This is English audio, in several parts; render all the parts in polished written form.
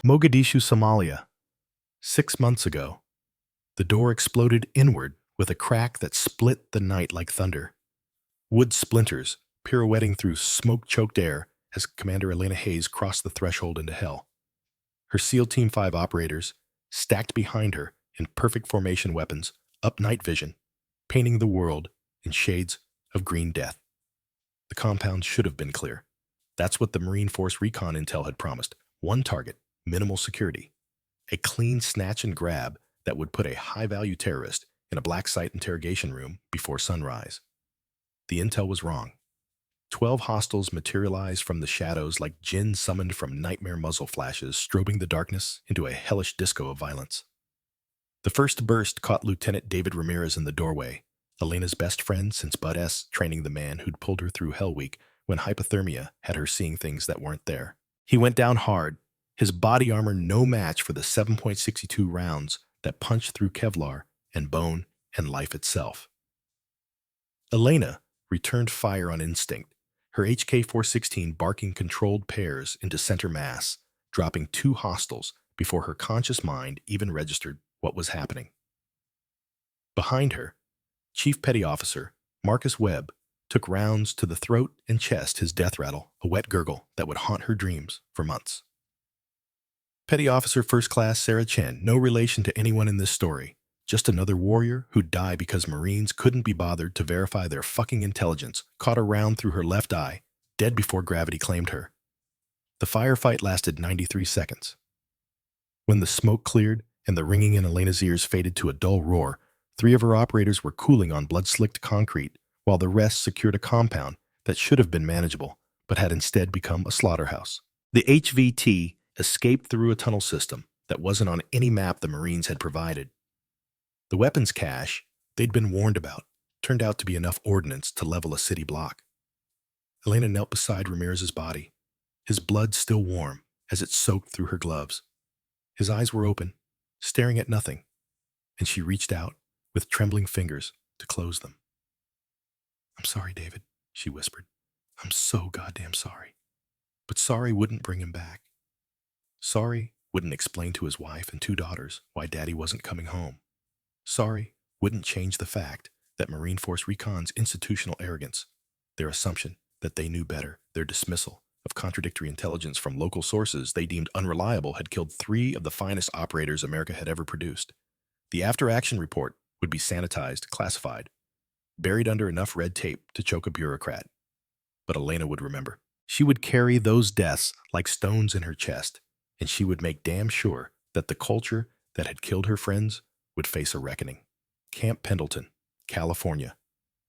Mogadishu, Somalia. 6 months ago, the door exploded inward with a crack that split the night like thunder. Wood splinters pirouetting through smoke-choked air as Commander Elena Hayes crossed the threshold into hell. Her SEAL Team 5 operators, stacked behind her in perfect formation weapons, up night vision, painting the world in shades of green death. The compound should have been clear. That's what the Marine Force Recon Intel had promised. One target, minimal security. A clean snatch and grab that would put a high-value terrorist in a black site interrogation room before sunrise. The intel was wrong. 12 hostiles materialized from the shadows like jinn summoned from nightmare muzzle flashes, strobing the darkness into a hellish disco of violence. The first burst caught Lieutenant David Ramirez in the doorway, Elena's best friend since Bud S. training the man who'd pulled her through Hell Week when hypothermia had her seeing things that weren't there. He went down hard, his body armor no match for the 7.62 rounds that punched through Kevlar and bone and life itself. Elena returned fire on instinct, her HK-416 barking controlled pairs into center mass, dropping 2 hostiles before her conscious mind even registered what was happening. Behind her, Chief Petty Officer Marcus Webb took rounds to the throat and chest, his death rattle, a wet gurgle that would haunt her dreams for months. Petty Officer First Class Sarah Chen, no relation to anyone in this story, just another warrior who'd die because Marines couldn't be bothered to verify their fucking intelligence, caught a round through her left eye, dead before gravity claimed her. The firefight lasted 93 seconds. When the smoke cleared and the ringing in Elena's ears faded to a dull roar, 3 of her operators were cooling on blood-slicked concrete, while the rest secured a compound that should have been manageable, but had instead become a slaughterhouse. The HVT escaped through a tunnel system that wasn't on any map the Marines had provided. The weapons cache they'd been warned about turned out to be enough ordnance to level a city block. Elena knelt beside Ramirez's body, his blood still warm as it soaked through her gloves. His eyes were open, staring at nothing, and she reached out with trembling fingers to close them. "I'm sorry, David," she whispered. "I'm so goddamn sorry." But sorry wouldn't bring him back. Sorry wouldn't explain to his wife and 2 daughters why Daddy wasn't coming home. Sorry wouldn't change the fact that Marine Force Recon's institutional arrogance, their assumption that they knew better, their dismissal of contradictory intelligence from local sources they deemed unreliable had killed 3 of the finest operators America had ever produced. The after-action report would be sanitized, classified, buried under enough red tape to choke a bureaucrat. But Elena would remember. She would carry those deaths like stones in her chest, and she would make damn sure that the culture that had killed her friends would face a reckoning. Camp Pendleton, California.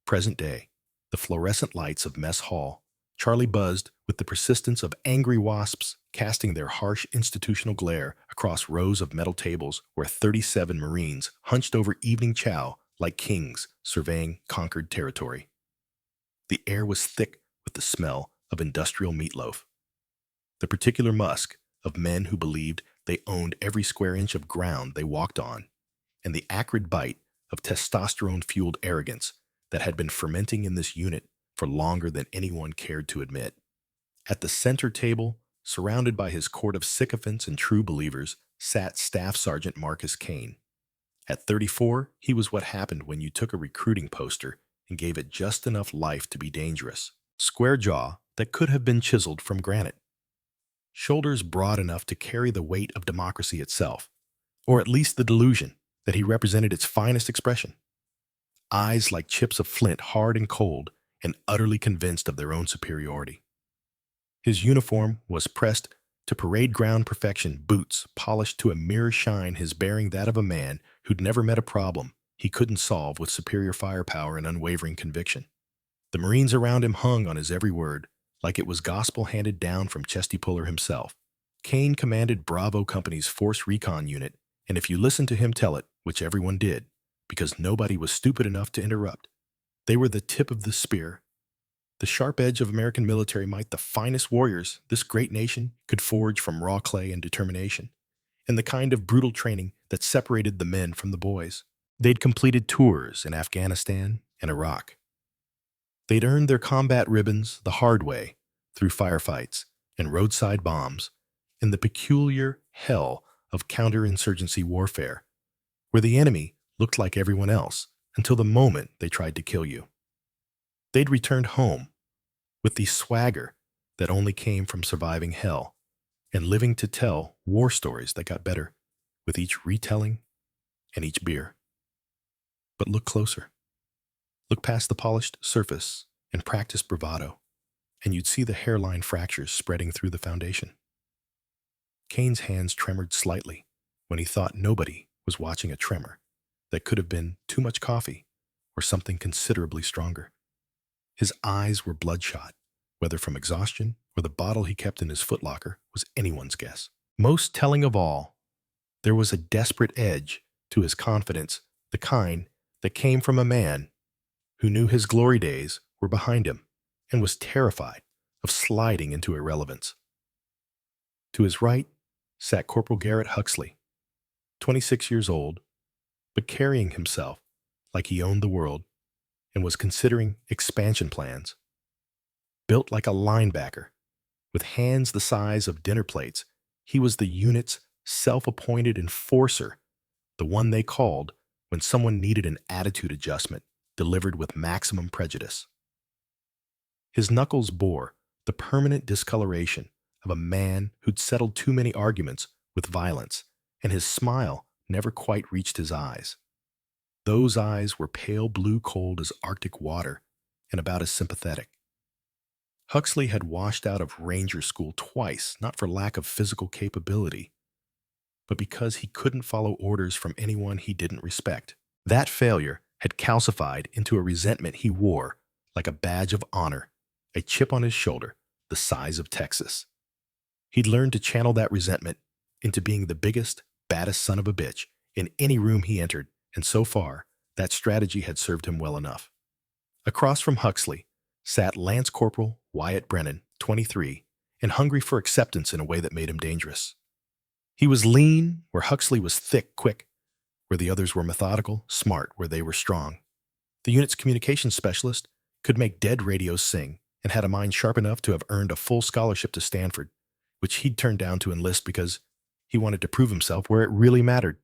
Present day. The fluorescent lights of Mess Hall. Charlie buzzed with the persistence of angry wasps casting their harsh institutional glare across rows of metal tables where 37 Marines hunched over evening chow like kings surveying conquered territory. The air was thick with the smell of industrial meatloaf. The particular musk of men who believed they owned every square inch of ground they walked on, and the acrid bite of testosterone-fueled arrogance that had been fermenting in this unit for longer than anyone cared to admit. At the center table, surrounded by his court of sycophants and true believers, sat Staff Sergeant Marcus Kane. At 34, he was what happened when you took a recruiting poster and gave it just enough life to be dangerous. Square jaw that could have been chiseled from granite. Shoulders broad enough to carry the weight of democracy itself, or at least the delusion that he represented its finest expression. Eyes like chips of flint, hard and cold, and utterly convinced of their own superiority. His uniform was pressed to parade ground perfection, boots polished to a mirror shine, his bearing that of a man who'd never met a problem he couldn't solve with superior firepower and unwavering conviction. The Marines around him hung on his every word, like it was gospel handed down from Chesty Puller himself. Kane commanded Bravo Company's Force Recon Unit, and if you listened to him tell it, which everyone did, because nobody was stupid enough to interrupt, they were the tip of the spear, the sharp edge of American military might, the finest warriors this great nation could forge from raw clay and determination, and the kind of brutal training that separated the men from the boys. They'd completed tours in Afghanistan and Iraq. They'd earned their combat ribbons the hard way through firefights and roadside bombs, in the peculiar hell of counterinsurgency warfare, where the enemy looked like everyone else until the moment they tried to kill you. They'd returned home with the swagger that only came from surviving hell and living to tell war stories that got better with each retelling and each beer. But look closer. Look past the polished surface and practiced bravado, and you'd see the hairline fractures spreading through the foundation. Kane's hands tremored slightly when he thought nobody was watching a tremor that could have been too much coffee or something considerably stronger. His eyes were bloodshot, whether from exhaustion or the bottle he kept in his footlocker was anyone's guess. Most telling of all, there was a desperate edge to his confidence, the kind that came from a man who knew his glory days were behind him and was terrified of sliding into irrelevance. To his right sat Corporal Garrett Huxley, 26 years old, but carrying himself like he owned the world and was considering expansion plans. Built like a linebacker, with hands the size of dinner plates, he was the unit's self-appointed enforcer, the one they called when someone needed an attitude adjustment delivered with maximum prejudice. His knuckles bore the permanent discoloration of a man who'd settled too many arguments with violence, and his smile never quite reached his eyes. Those eyes were pale blue cold as Arctic water and about as sympathetic. Huxley had washed out of Ranger School twice, not for lack of physical capability, but because he couldn't follow orders from anyone he didn't respect. That failure had calcified into a resentment he wore like a badge of honor, a chip on his shoulder the size of Texas. He'd learned to channel that resentment into being the biggest, baddest son of a bitch in any room he entered, and so far, that strategy had served him well enough. Across from Huxley sat Lance Corporal Wyatt Brennan, 23, and hungry for acceptance in a way that made him dangerous. He was lean where Huxley was thick, quick, where the others were methodical, smart where they were strong. The unit's communications specialist could make dead radios sing and had a mind sharp enough to have earned a full scholarship to Stanford, which he'd turned down to enlist because he wanted to prove himself where it really mattered.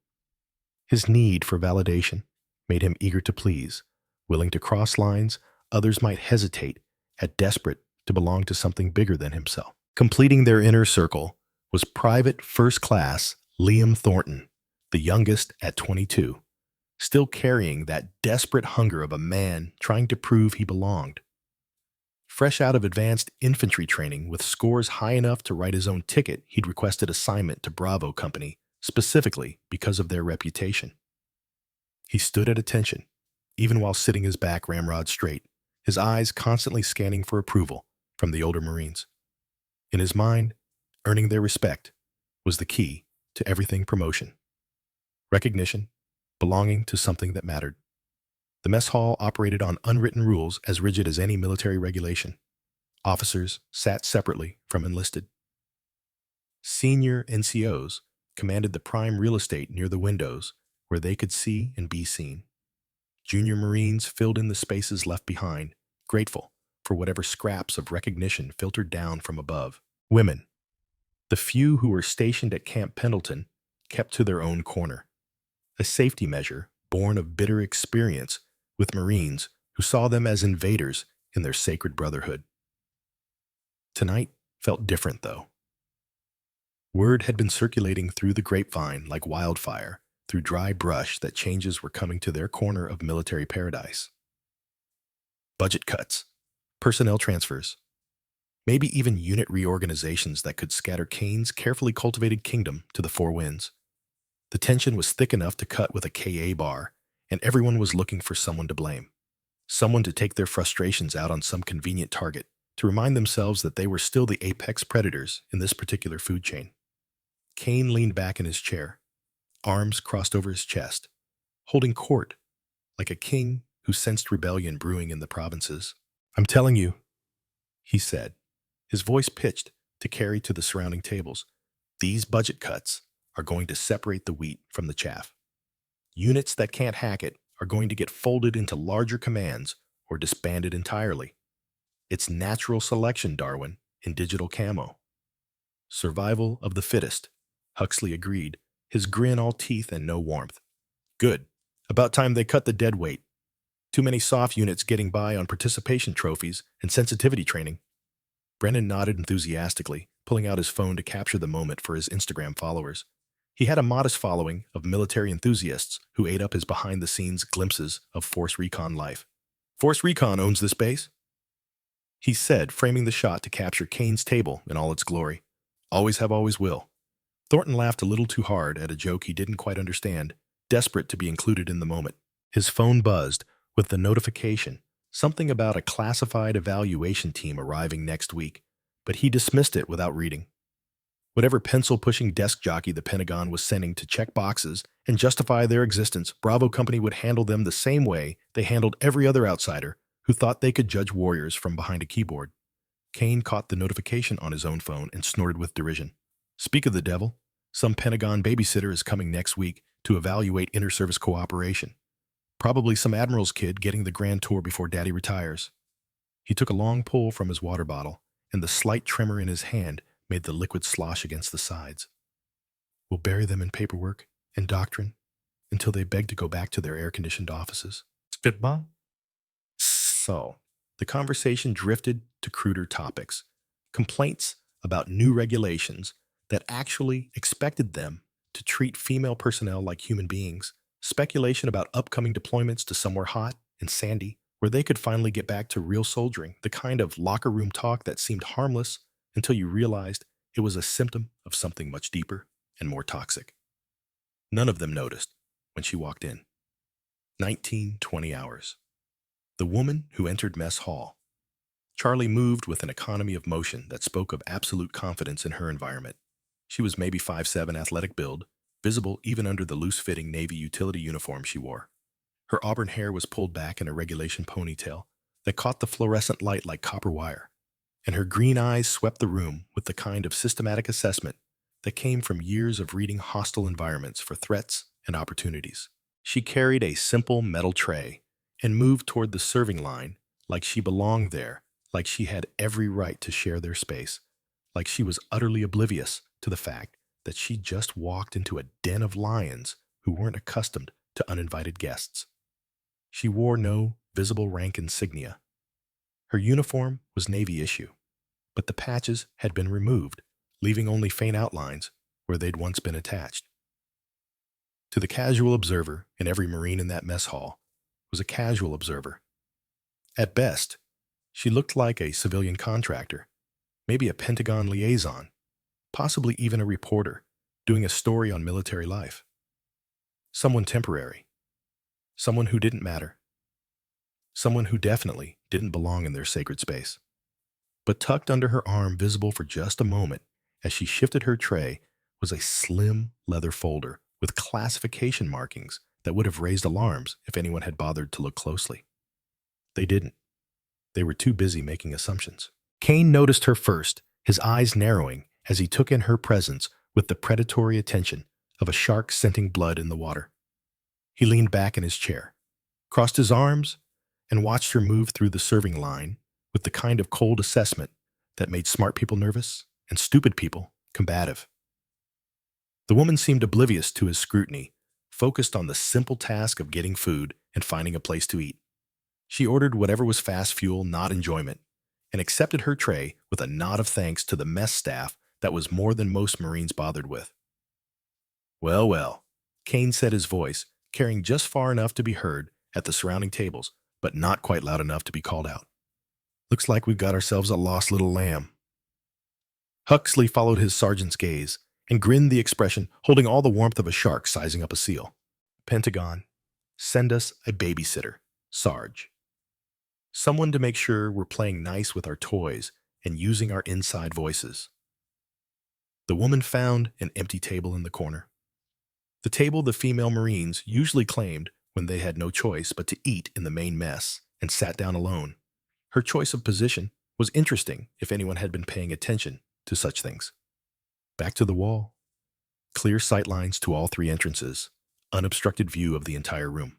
His need for validation made him eager to please, willing to cross lines others might hesitate at, desperate to belong to something bigger than himself. Completing their inner circle was Private First Class Liam Thornton, the youngest at 22, still carrying that desperate hunger of a man trying to prove he belonged. Fresh out of advanced infantry training with scores high enough to write his own ticket, he'd requested assignment to Bravo Company, specifically because of their reputation. He stood at attention, even while sitting his back ramrod straight, his eyes constantly scanning for approval from the older Marines. In his mind, earning their respect was the key to everything promotion. Recognition, belonging to something that mattered. The mess hall operated on unwritten rules as rigid as any military regulation. Officers sat separately from enlisted. Senior NCOs commanded the prime real estate near the windows where they could see and be seen. Junior Marines filled in the spaces left behind, grateful for whatever scraps of recognition filtered down from above. Women, the few who were stationed at Camp Pendleton, kept to their own corner, a safety measure born of bitter experience with Marines who saw them as invaders in their sacred brotherhood. Tonight felt different, though. Word had been circulating through the grapevine like wildfire, through dry brush, that changes were coming to their corner of military paradise. Budget cuts, personnel transfers, maybe even unit reorganizations that could scatter Kane's carefully cultivated kingdom to the four winds. The tension was thick enough to cut with a KA bar, and everyone was looking for someone to blame, someone to take their frustrations out on some convenient target, to remind themselves that they were still the apex predators in this particular food chain. Kane leaned back in his chair, arms crossed over his chest, holding court like a king who sensed rebellion brewing in the provinces. "I'm telling you," he said, his voice pitched to carry to the surrounding tables, "these budget cuts are going to separate the wheat from the chaff. Units that can't hack it are going to get folded into larger commands or disbanded entirely. It's natural selection, Darwin, in digital camo." Survival of the fittest, Huxley agreed, his grin all teeth and no warmth. Good. About time they cut the dead weight. Too many soft units getting by on participation trophies and sensitivity training. Brennan nodded enthusiastically, pulling out his phone to capture the moment for his Instagram followers. He had a modest following of military enthusiasts who ate up his behind-the-scenes glimpses of Force Recon life. Force Recon owns this base, he said, framing the shot to capture Kane's table in all its glory. Always have, always will. Thornton laughed a little too hard at a joke he didn't quite understand, desperate to be included in the moment. His phone buzzed with the notification, something about a classified evaluation team arriving next week, but he dismissed it without reading. Whatever pencil-pushing desk jockey the Pentagon was sending to check boxes and justify their existence, Bravo Company would handle them the same way they handled every other outsider who thought they could judge warriors from behind a keyboard. Kane caught the notification on his own phone and snorted with derision. Speak of the devil, some Pentagon babysitter is coming next week to evaluate inter-service cooperation. Probably some admiral's kid getting the grand tour before daddy retires. He took a long pull from his water bottle, and the slight tremor in his hand made the liquid slosh against the sides. We'll bury them in paperwork and doctrine until they beg to go back to their air-conditioned offices. Spitball? So, the conversation drifted to cruder topics. Complaints about new regulations that actually expected them to treat female personnel like human beings. Speculation about upcoming deployments to somewhere hot and sandy, where they could finally get back to real soldiering, the kind of locker room talk that seemed harmless until you realized it was a symptom of something much deeper and more toxic. None of them noticed when she walked in. 19-20 hours. The woman who entered mess hall. Charlie moved with an economy of motion that spoke of absolute confidence in her environment. She was maybe 5'7" athletic build, visible even under the loose-fitting Navy utility uniform she wore. Her auburn hair was pulled back in a regulation ponytail that caught the fluorescent light like copper wire, and her green eyes swept the room with the kind of systematic assessment that came from years of reading hostile environments for threats and opportunities. She carried a simple metal tray and moved toward the serving line like she belonged there, like she had every right to share their space, like she was utterly oblivious to the fact that she just walked into a den of lions who weren't accustomed to uninvited guests. She wore no visible rank insignia. Her uniform was Navy issue, but the patches had been removed, leaving only faint outlines where they'd once been attached. To the casual observer, and every Marine in that mess hall was a casual observer. At best, she looked like a civilian contractor, maybe a Pentagon liaison, possibly even a reporter doing a story on military life. Someone temporary. Someone who didn't matter. Someone who definitely didn't belong in their sacred space. But tucked under her arm, visible for just a moment as she shifted her tray, was a slim leather folder with classification markings that would have raised alarms if anyone had bothered to look closely. They didn't. They were too busy making assumptions. Kane noticed her first, his eyes narrowing as he took in her presence with the predatory attention of a shark scenting blood in the water. He leaned back in his chair, crossed his arms, and watched her move through the serving line with the kind of cold assessment that made smart people nervous and stupid people combative. The woman seemed oblivious to his scrutiny, focused on the simple task of getting food and finding a place to eat. She ordered whatever was fast fuel, not enjoyment, and accepted her tray with a nod of thanks to the mess staff that was more than most Marines bothered with. Well, well, Kane said, his voice carrying just far enough to be heard at the surrounding tables, but not quite loud enough to be called out. Looks like we've got ourselves a lost little lamb. Huxley followed his sergeant's gaze and grinned the expression, holding all the warmth of a shark sizing up a seal. Pentagon, send us a babysitter, Sarge. Someone to make sure we're playing nice with our toys and using our inside voices. The woman found an empty table in the corner. The table the female Marines usually claimed when they had no choice but to eat in the main mess and sat down alone. Her choice of position was interesting if anyone had been paying attention to such things. Back to the wall. Clear sight lines to all three entrances, unobstructed view of the entire room.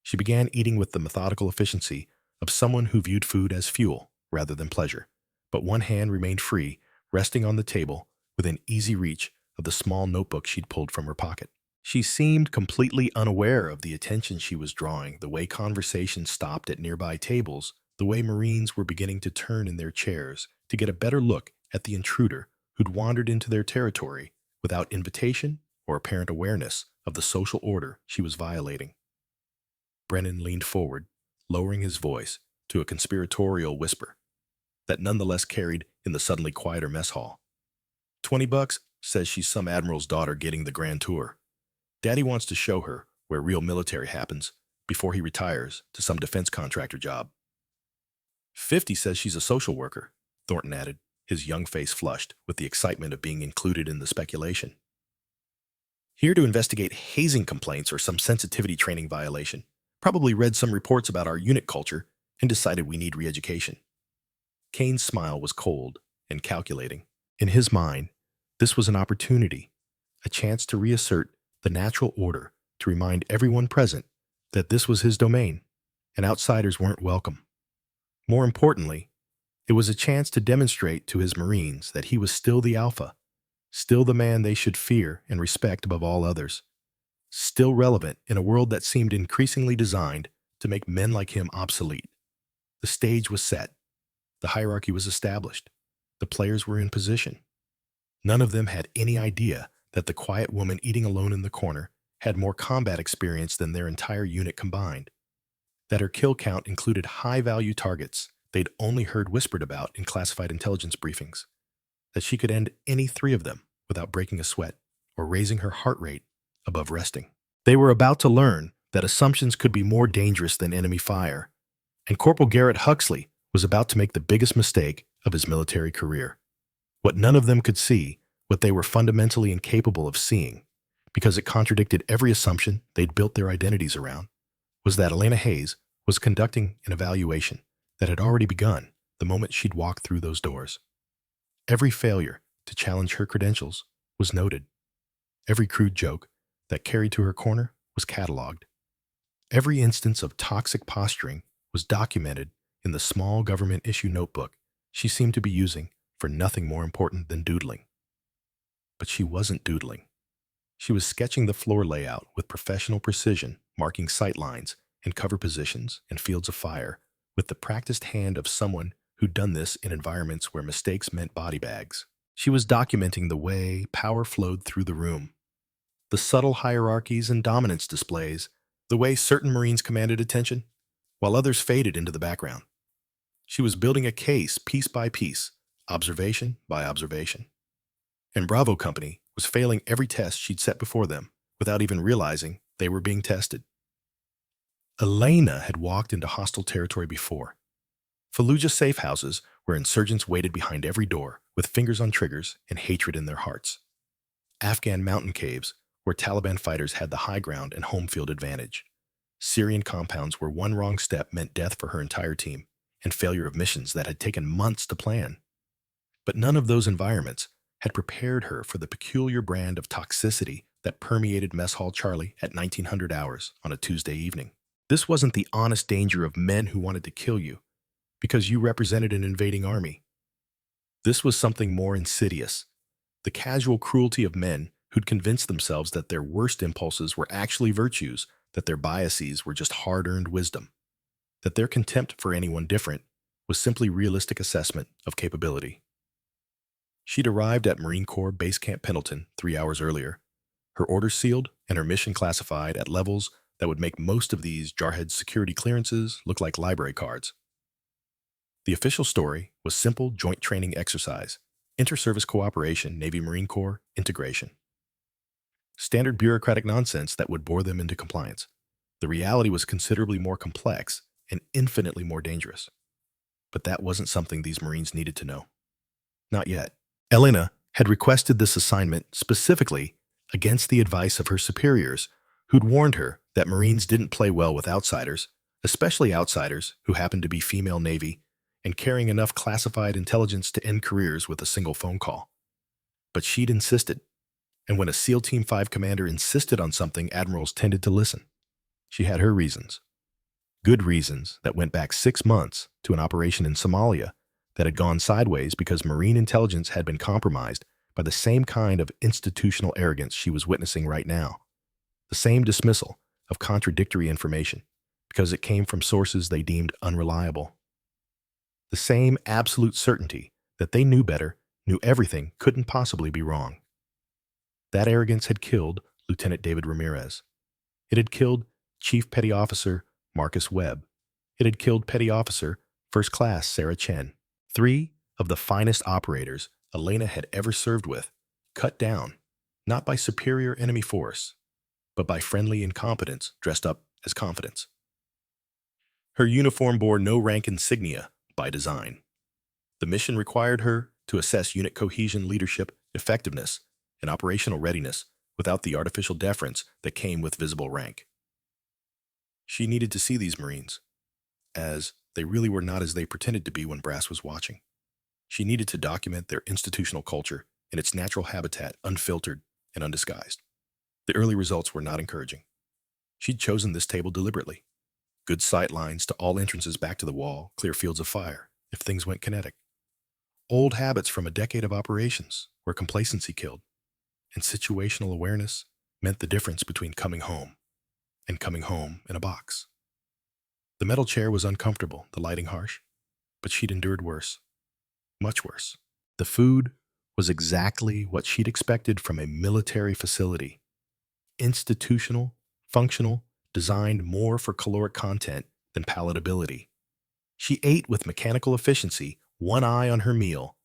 She began eating with the methodical efficiency of someone who viewed food as fuel rather than pleasure, but one hand remained free, resting on the table within easy reach of the small notebook she'd pulled from her pocket. She seemed completely unaware of the attention she was drawing, the way conversations stopped at nearby tables, the way Marines were beginning to turn in their chairs to get a better look at the intruder who'd wandered into their territory without invitation or apparent awareness of the social order she was violating. Brennan leaned forward, lowering his voice to a conspiratorial whisper that nonetheless carried in the suddenly quieter mess hall. $20 says she's some admiral's daughter getting the grand tour. Daddy wants to show her where real military happens before he retires to some defense contractor job. 50 says she's a social worker, Thornton added, his young face flushed with the excitement of being included in the speculation. Here to investigate hazing complaints or some sensitivity training violation. Probably read some reports about our unit culture and decided we need re-education. Kane's smile was cold and calculating. In his mind, this was an opportunity, a chance to reassert the natural order, to remind everyone present that this was his domain and outsiders weren't welcome. More importantly, it was a chance to demonstrate to his Marines that he was still the alpha, still the man they should fear and respect above all others, still relevant in a world that seemed increasingly designed to make men like him obsolete. The stage was set. The hierarchy was established. The players were in position. None of them had any idea that the quiet woman eating alone in the corner had more combat experience than their entire unit combined, that her kill count included high-value targets they'd only heard whispered about in classified intelligence briefings, that she could end any three of them without breaking a sweat or raising her heart rate above resting. They were about to learn that assumptions could be more dangerous than enemy fire, and Corporal Garrett Huxley was about to make the biggest mistake of his military career. What none of them could see, what they were fundamentally incapable of seeing, because it contradicted every assumption they'd built their identities around, was that Elena Hayes was conducting an evaluation that had already begun the moment she'd walked through those doors. Every failure to challenge her credentials was noted. Every crude joke that carried to her corner was cataloged. Every instance of toxic posturing was documented in the small government issue notebook she seemed to be using for nothing more important than doodling. But she wasn't doodling. She was sketching the floor layout with professional precision, marking sight lines and cover positions and fields of fire with the practiced hand of someone who'd done this in environments where mistakes meant body bags. She was documenting the way power flowed through the room, the subtle hierarchies and dominance displays, the way certain Marines commanded attention, while others faded into the background. She was building a case piece by piece, observation by observation. And Bravo Company was failing every test she'd set before them without even realizing they were being tested. Elena had walked into hostile territory before. Fallujah safe houses where insurgents waited behind every door with fingers on triggers and hatred in their hearts. Afghan mountain caves where Taliban fighters had the high ground and home field advantage. Syrian compounds where one wrong step meant death for her entire team and failure of missions that had taken months to plan. But none of those environments had prepared her for the peculiar brand of toxicity that permeated Mess Hall Charlie at 1900 hours on a Tuesday evening. This wasn't the honest danger of men who wanted to kill you because you represented an invading army. This was something more insidious, the casual cruelty of men who'd convinced themselves that their worst impulses were actually virtues, that their biases were just hard-earned wisdom, that their contempt for anyone different was simply realistic assessment of capability. She'd arrived at Marine Corps Base Camp Pendleton 3 hours earlier, her orders sealed and her mission classified at levels that would make most of these jarhead security clearances look like library cards. The official story was simple joint training exercise, inter-service cooperation, Navy-Marine Corps integration. Standard bureaucratic nonsense that would bore them into compliance. The reality was considerably more complex and infinitely more dangerous. But that wasn't something these Marines needed to know. Not yet. Elena had requested this assignment specifically against the advice of her superiors, who'd warned her that Marines didn't play well with outsiders, especially outsiders who happened to be female Navy and carrying enough classified intelligence to end careers with a single phone call. But she'd insisted, and when a SEAL Team 5 commander insisted on something, admirals tended to listen. She had her reasons. Good reasons that went back 6 months to an operation in Somalia that had gone sideways because Marine intelligence had been compromised by the same kind of institutional arrogance she was witnessing right now, the same dismissal of contradictory information because it came from sources they deemed unreliable, the same absolute certainty that they knew better, knew everything couldn't possibly be wrong. That arrogance had killed Lieutenant David Ramirez. It had killed Chief Petty Officer Marcus Webb. It had killed Petty Officer First Class Sarah Chen. Three of the finest operators Elena had ever served with, cut down, not by superior enemy force, but by friendly incompetence dressed up as confidence. Her uniform bore no rank insignia by design. The mission required her to assess unit cohesion, leadership, effectiveness, and operational readiness without the artificial deference that came with visible rank. She needed to see these Marines as they really were not as they pretended to be when brass was watching. She needed to document their institutional culture in its natural habitat, unfiltered and undisguised. The early results were not encouraging. She'd chosen this table deliberately. Good sight lines to all entrances back to the wall, clear fields of fire, if things went kinetic. Old habits from a decade of operations where complacency killed, and situational awareness meant the difference between coming home and coming home in a box. The metal chair was uncomfortable, the lighting harsh, but she'd endured worse. Much worse. The food was exactly what she'd expected from a military facility. Institutional, functional, designed more for caloric content than palatability. She ate with mechanical efficiency, one eye on her meal,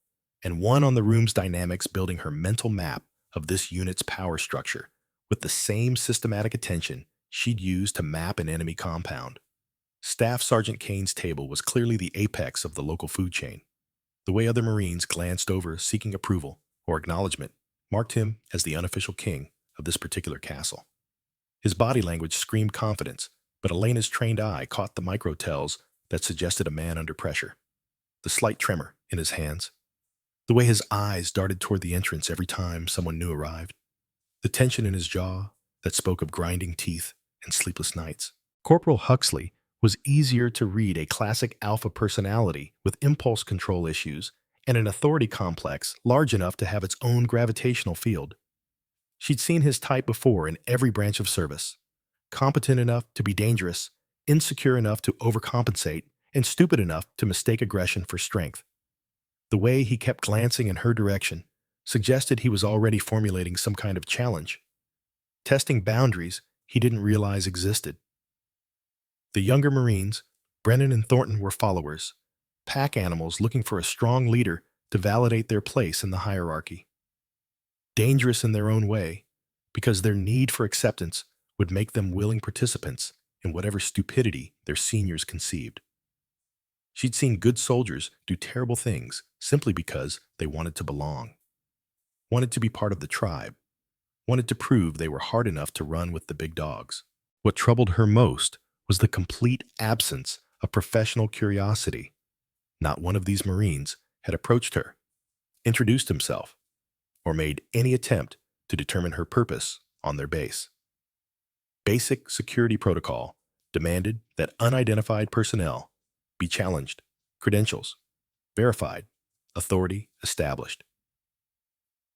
and one on the room's dynamics, building her mental map of this unit's power structure with the same systematic attention she'd used to map an enemy compound. Staff Sergeant Kane's table was clearly the apex of the local food chain. The way other Marines glanced over seeking approval or acknowledgement marked him as the unofficial king of this particular castle. His body language screamed confidence, but Elena's trained eye caught the micro-tells that suggested a man under pressure. The slight tremor in his hands, the way his eyes darted toward the entrance every time someone new arrived, the tension in his jaw that spoke of grinding teeth and sleepless nights. Corporal Huxley was easier to read, a classic alpha personality with impulse control issues and an authority complex large enough to have its own gravitational field. She'd seen his type before in every branch of service. Competent enough to be dangerous, insecure enough to overcompensate, and stupid enough to mistake aggression for strength. The way he kept glancing in her direction suggested he was already formulating some kind of challenge, testing boundaries he didn't realize existed. The younger Marines, Brennan and Thornton, were followers, pack animals looking for a strong leader to validate their place in the hierarchy. Dangerous in their own way, because their need for acceptance would make them willing participants in whatever stupidity their seniors conceived. She'd seen good soldiers do terrible things simply because they wanted to belong, wanted to be part of the tribe, wanted to prove they were hard enough to run with the big dogs. What troubled her most was the complete absence of professional curiosity. Not one of these Marines had approached her, introduced himself, or made any attempt to determine her purpose on their base. Basic security protocol demanded that unidentified personnel be challenged, credentials verified, authority established.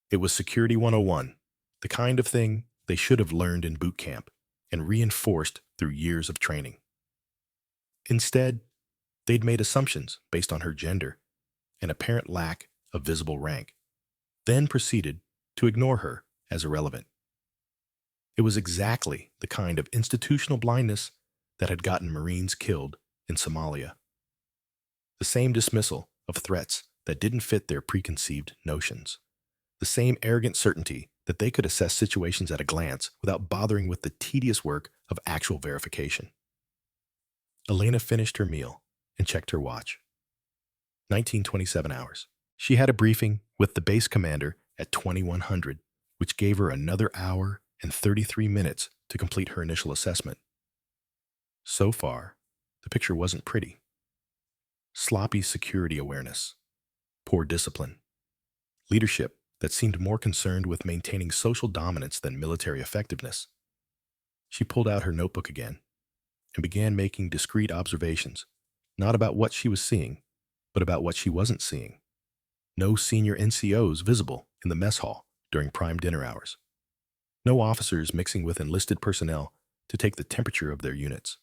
It was Security 101, the kind of thing they should have learned in boot camp and reinforced through years of training. Instead, they'd made assumptions based on her gender and apparent lack of visible rank, then proceeded to ignore her as irrelevant. It was exactly the kind of institutional blindness that had gotten Marines killed in Somalia. The same dismissal of threats that didn't fit their preconceived notions. The same arrogant certainty that they could assess situations at a glance without bothering with the tedious work of actual verification. Elena finished her meal and checked her watch. 1927 hours. She had a briefing with the base commander at 2100, which gave her another hour and 33 minutes to complete her initial assessment. So far, the picture wasn't pretty. Sloppy security awareness, poor discipline, leadership that seemed more concerned with maintaining social dominance than military effectiveness. She pulled out her notebook again and began making discrete observations, not about what she was seeing, but about what she wasn't seeing. No senior NCOs visible in the mess hall during prime dinner hours. No officers mixing with enlisted personnel to take the temperature of their units.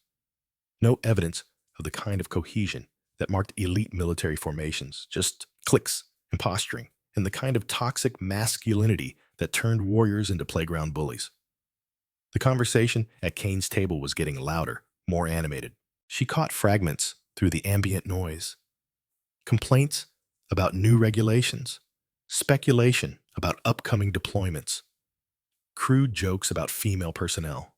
No evidence of the kind of cohesion that marked elite military formations, just cliques and posturing, and the kind of toxic masculinity that turned warriors into playground bullies. The conversation at Kane's table was getting louder, more animated. She caught fragments through the ambient noise. Complaints about new regulations, speculation about upcoming deployments, crude jokes about female personnel.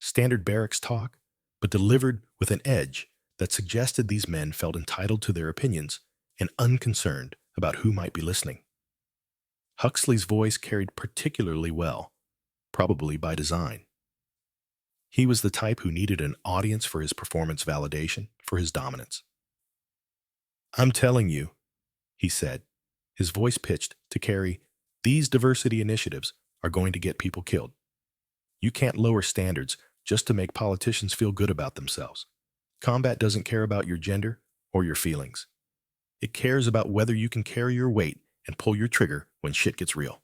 Standard barracks talk, but delivered with an edge that suggested these men felt entitled to their opinions and unconcerned about who might be listening. Huxley's voice carried particularly well, probably by design. He was the type who needed an audience for his performance validation, for his dominance. "I'm telling you," he said, his voice pitched to carry, "these diversity initiatives are going to get people killed. You can't lower standards just to make politicians feel good about themselves. Combat doesn't care about your gender or your feelings. It cares about whether you can carry your weight and pull your trigger when shit gets real."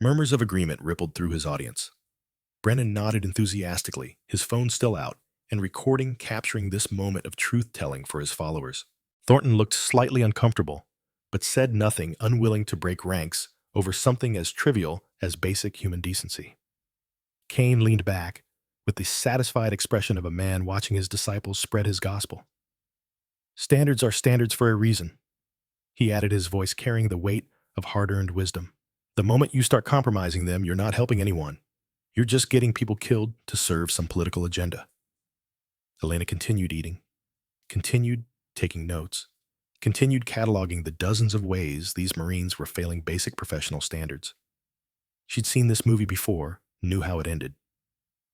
Murmurs of agreement rippled through his audience. Brennan nodded enthusiastically, his phone still out, and recording capturing this moment of truth-telling for his followers. Thornton looked slightly uncomfortable, but said nothing, unwilling to break ranks over something as trivial as basic human decency. Kane leaned back, with the satisfied expression of a man watching his disciples spread his gospel. "Standards are standards for a reason," he added, his voice carrying the weight of hard-earned wisdom. "The moment you start compromising them, you're not helping anyone. You're just getting people killed to serve some political agenda." Elena continued eating, continued taking notes, continued cataloging the dozens of ways these Marines were failing basic professional standards. She'd seen this movie before, knew how it ended.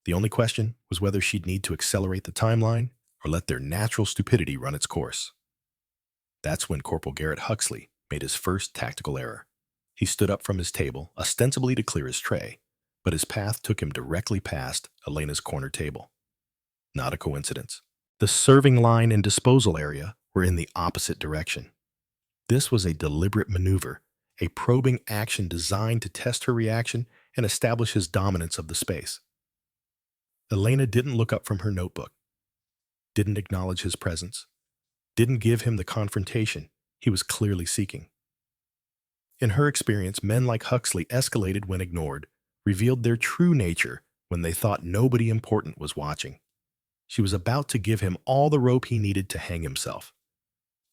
The only question was whether she'd need to accelerate the timeline or let their natural stupidity run its course. That's when Corporal Garrett Huxley made his first tactical error. He stood up from his table, ostensibly to clear his tray, but his path took him directly past Elena's corner table. Not a coincidence. The serving line and disposal area were in the opposite direction. This was a deliberate maneuver, a probing action designed to test her reaction and establish his dominance of the space. Elena didn't look up from her notebook, didn't acknowledge his presence, didn't give him the confrontation he was clearly seeking. In her experience, men like Huxley escalated when ignored, revealed their true nature when they thought nobody important was watching. She was about to give him all the rope he needed to hang himself.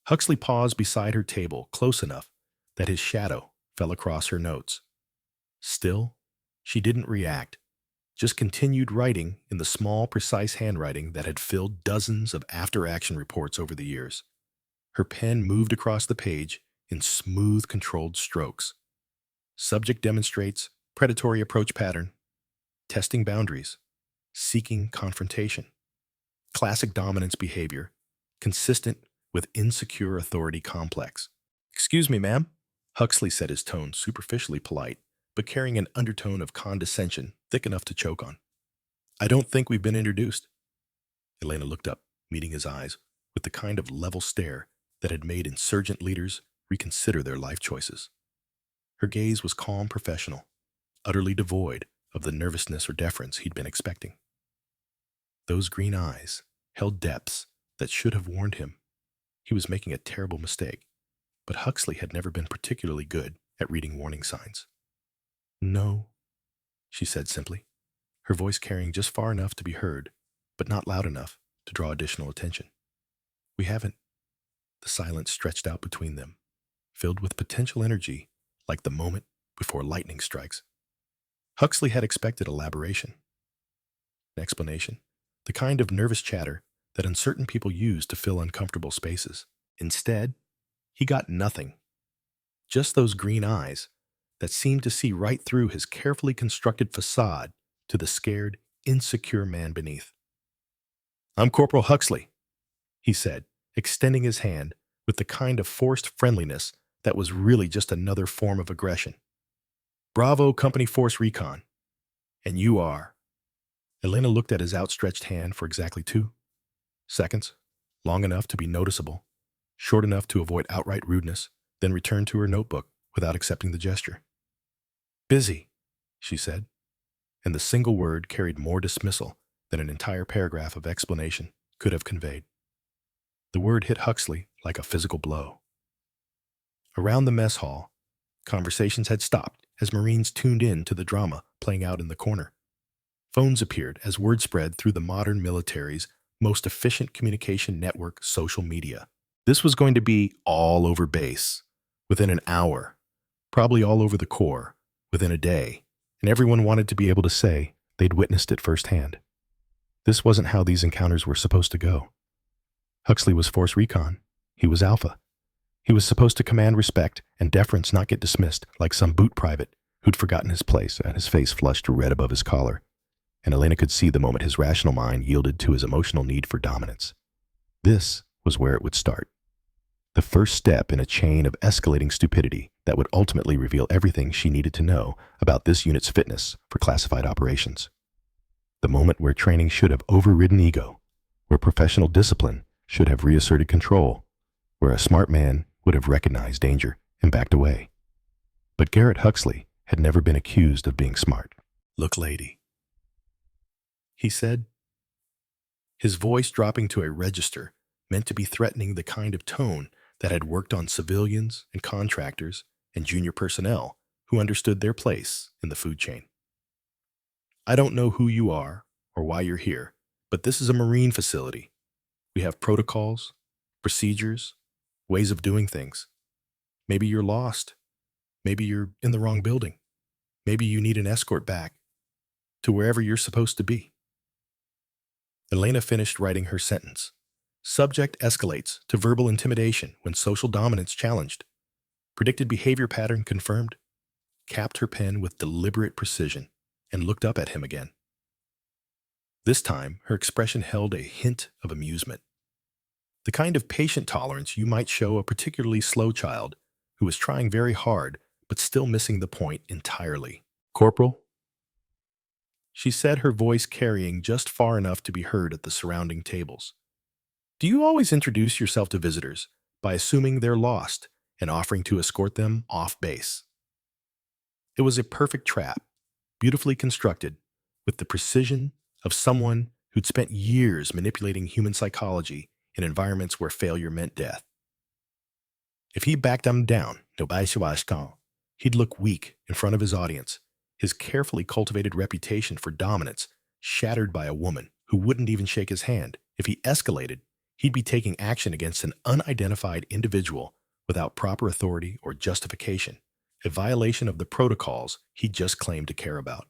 Huxley paused beside her table, close enough that his shadow fell across her notes. Still, she didn't react, just continued writing in the small, precise handwriting that had filled dozens of after-action reports over the years. Her pen moved across the page in smooth, controlled strokes. Subject demonstrates predatory approach pattern, testing boundaries, seeking confrontation. Classic dominance behavior, consistent with insecure authority complex. "Excuse me, ma'am," Huxley said, his tone superficially polite, but carrying an undertone of condescension thick enough to choke on. "I don't think we've been introduced." Elena looked up, meeting his eyes with the kind of level stare that had made insurgent leaders reconsider their life choices. Her gaze was calm, professional, utterly devoid of the nervousness or deference he'd been expecting. Those green eyes held depths that should have warned him he was making a terrible mistake, but Huxley had never been particularly good at reading warning signs. "No," she said simply, her voice carrying just far enough to be heard, but not loud enough to draw additional attention. "We haven't." The silence stretched out between them, filled with potential energy like the moment before lightning strikes. Huxley had expected elaboration, an explanation, the kind of nervous chatter that uncertain people use to fill uncomfortable spaces. Instead, he got nothing. Just those green eyes that seemed to see right through his carefully constructed facade to the scared, insecure man beneath. "I'm Corporal Huxley," he said, extending his hand with the kind of forced friendliness that was really just another form of aggression. "Bravo Company Force Recon. And you are..." Elena looked at his outstretched hand for exactly 2 seconds, long enough to be noticeable, short enough to avoid outright rudeness, then returned to her notebook without accepting the gesture. Busy, she said, and the single word carried more dismissal than an entire paragraph of explanation could have conveyed. The word hit Huxley like a physical blow. Around the mess hall, conversations had stopped as Marines tuned in to the drama playing out in the corner. Phones appeared as word spread through the modern military's most efficient communication network, social media. This was going to be all over base within an hour, probably all over the Corps within a day, and everyone wanted to be able to say they'd witnessed it firsthand. This wasn't how these encounters were supposed to go. Huxley was Force Recon. He was Alpha. He was supposed to command respect and deference, not get dismissed like some boot private who'd forgotten his place and his face flushed red above his collar. And Elena could see the moment his rational mind yielded to his emotional need for dominance. This was where it would start. The first step in a chain of escalating stupidity that would ultimately reveal everything she needed to know about this unit's fitness for classified operations. The moment where training should have overridden ego, where professional discipline should have reasserted control, where a smart man would have recognized danger and backed away. But Garrett Huxley had never been accused of being smart. "Look, lady," he said, his voice dropping to a register meant to be threatening, the kind of tone that had worked on civilians and contractors and junior personnel who understood their place in the food chain. "I don't know who you are or why you're here, but this is a Marine facility. We have protocols, procedures, ways of doing things. Maybe you're lost. Maybe you're in the wrong building. Maybe you need an escort back to wherever you're supposed to be." Elena finished writing her sentence. Subject escalates to verbal intimidation when social dominance challenged. Predicted behavior pattern confirmed. Capped her pen with deliberate precision and looked up at him again. This time, her expression held a hint of amusement. The kind of patient tolerance you might show a particularly slow child who was trying very hard but still missing the point entirely. "Corporal," she said, her voice carrying just far enough to be heard at the surrounding tables. "Do you always introduce yourself to visitors by assuming they're lost and offering to escort them off base?" It was a perfect trap, beautifully constructed, with the precision of someone who'd spent years manipulating human psychology in environments where failure meant death. If he backed them down, he'd look weak in front of his audience, his carefully cultivated reputation for dominance shattered by a woman who wouldn't even shake his hand. If he escalated, he'd be taking action against an unidentified individual without proper authority or justification, a violation of the protocols he just claimed to care about.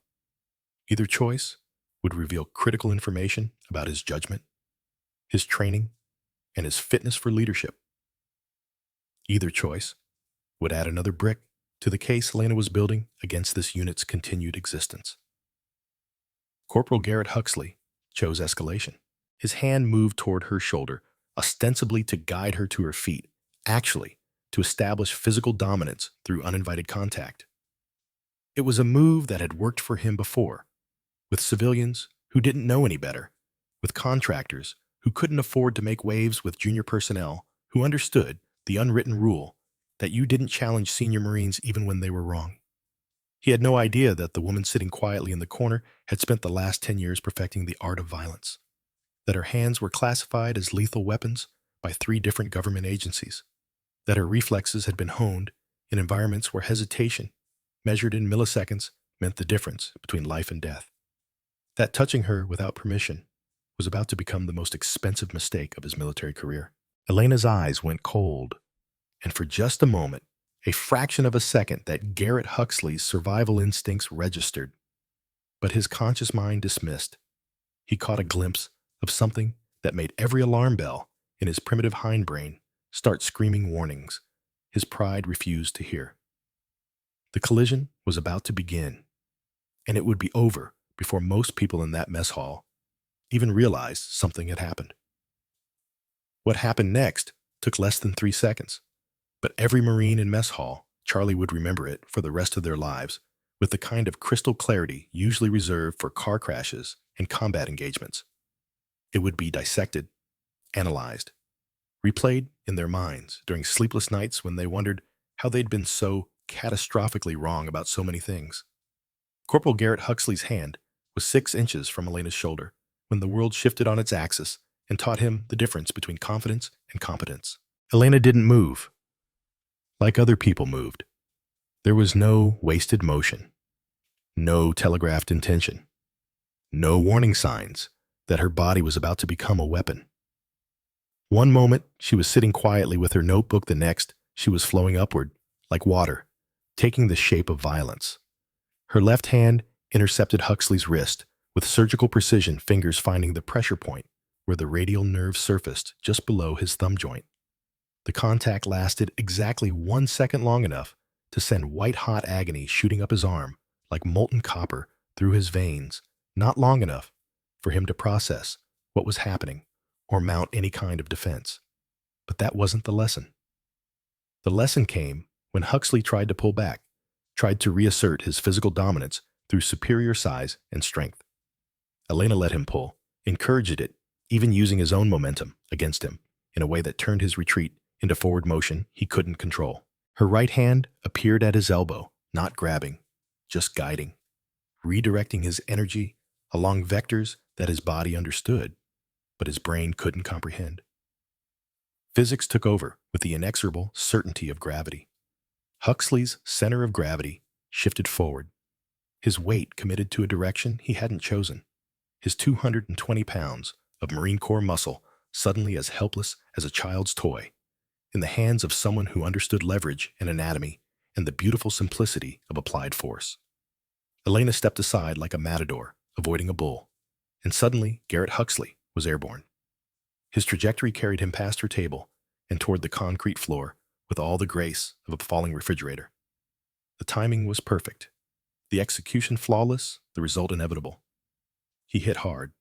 Either choice would reveal critical information about his judgment, his training, and his fitness for leadership. Either choice would add another brick to the case Elena was building against this unit's continued existence. Corporal Garrett Huxley chose escalation. His hand moved toward her shoulder, ostensibly to guide her to her feet, actually to establish physical dominance through uninvited contact. It was a move that had worked for him before, with civilians who didn't know any better, with contractors who couldn't afford to make waves, with junior personnel who understood the unwritten rule that you didn't challenge senior Marines even when they were wrong. He had no idea that the woman sitting quietly in the corner had spent the last 10 years perfecting the art of violence, that her hands were classified as lethal weapons by 3 different government agencies, that her reflexes had been honed in environments where hesitation, measured in milliseconds, meant the difference between life and death, that touching her without permission was about to become the most expensive mistake of his military career. Elena's eyes went cold, and for just a moment, a fraction of a second, that Garrett Huxley's survival instincts registered. But his conscious mind dismissed. He caught a glimpse of something that made every alarm bell in his primitive hindbrain start screaming warnings his pride refused to hear. The collision was about to begin, and it would be over before most people in that mess hall even realized something had happened. What happened next took less than 3 seconds, but every Marine in mess hall, Charlie would remember it for the rest of their lives, with the kind of crystal clarity usually reserved for car crashes and combat engagements. It would be dissected, analyzed, replayed in their minds during sleepless nights when they wondered how they'd been so catastrophically wrong about so many things. Corporal Garrett Huxley's hand was 6 inches from Elena's shoulder when the world shifted on its axis and taught him the difference between confidence and competence. Elena didn't move like other people moved. There was no wasted motion, no telegraphed intention, no warning signs that her body was about to become a weapon. One moment, she was sitting quietly with her notebook. The next, she was flowing upward, like water, taking the shape of violence. Her left hand intercepted Huxley's wrist, with surgical precision, fingers finding the pressure point where the radial nerve surfaced just below his thumb joint. The contact lasted exactly 1 second, long enough to send white-hot agony shooting up his arm like molten copper through his veins, not long enough for him to process what was happening or mount any kind of defense. But that wasn't the lesson. The lesson came when Huxley tried to pull back, tried to reassert his physical dominance through superior size and strength. Elena let him pull, encouraged it, even using his own momentum against him in a way that turned his retreat into forward motion he couldn't control. Her right hand appeared at his elbow, not grabbing, just guiding, redirecting his energy along vectors that his body understood, but his brain couldn't comprehend. Physics took over with the inexorable certainty of gravity. Huxley's center of gravity shifted forward, his weight committed to a direction he hadn't chosen, his 220 pounds of Marine Corps muscle suddenly as helpless as a child's toy, in the hands of someone who understood leverage and anatomy and the beautiful simplicity of applied force. Elena stepped aside like a matador, avoiding a bull, and suddenly Garrett Huxley was airborne. His trajectory carried him past her table and toward the concrete floor with all the grace of a falling refrigerator. The timing was perfect, the execution flawless, the result inevitable. He hit hard,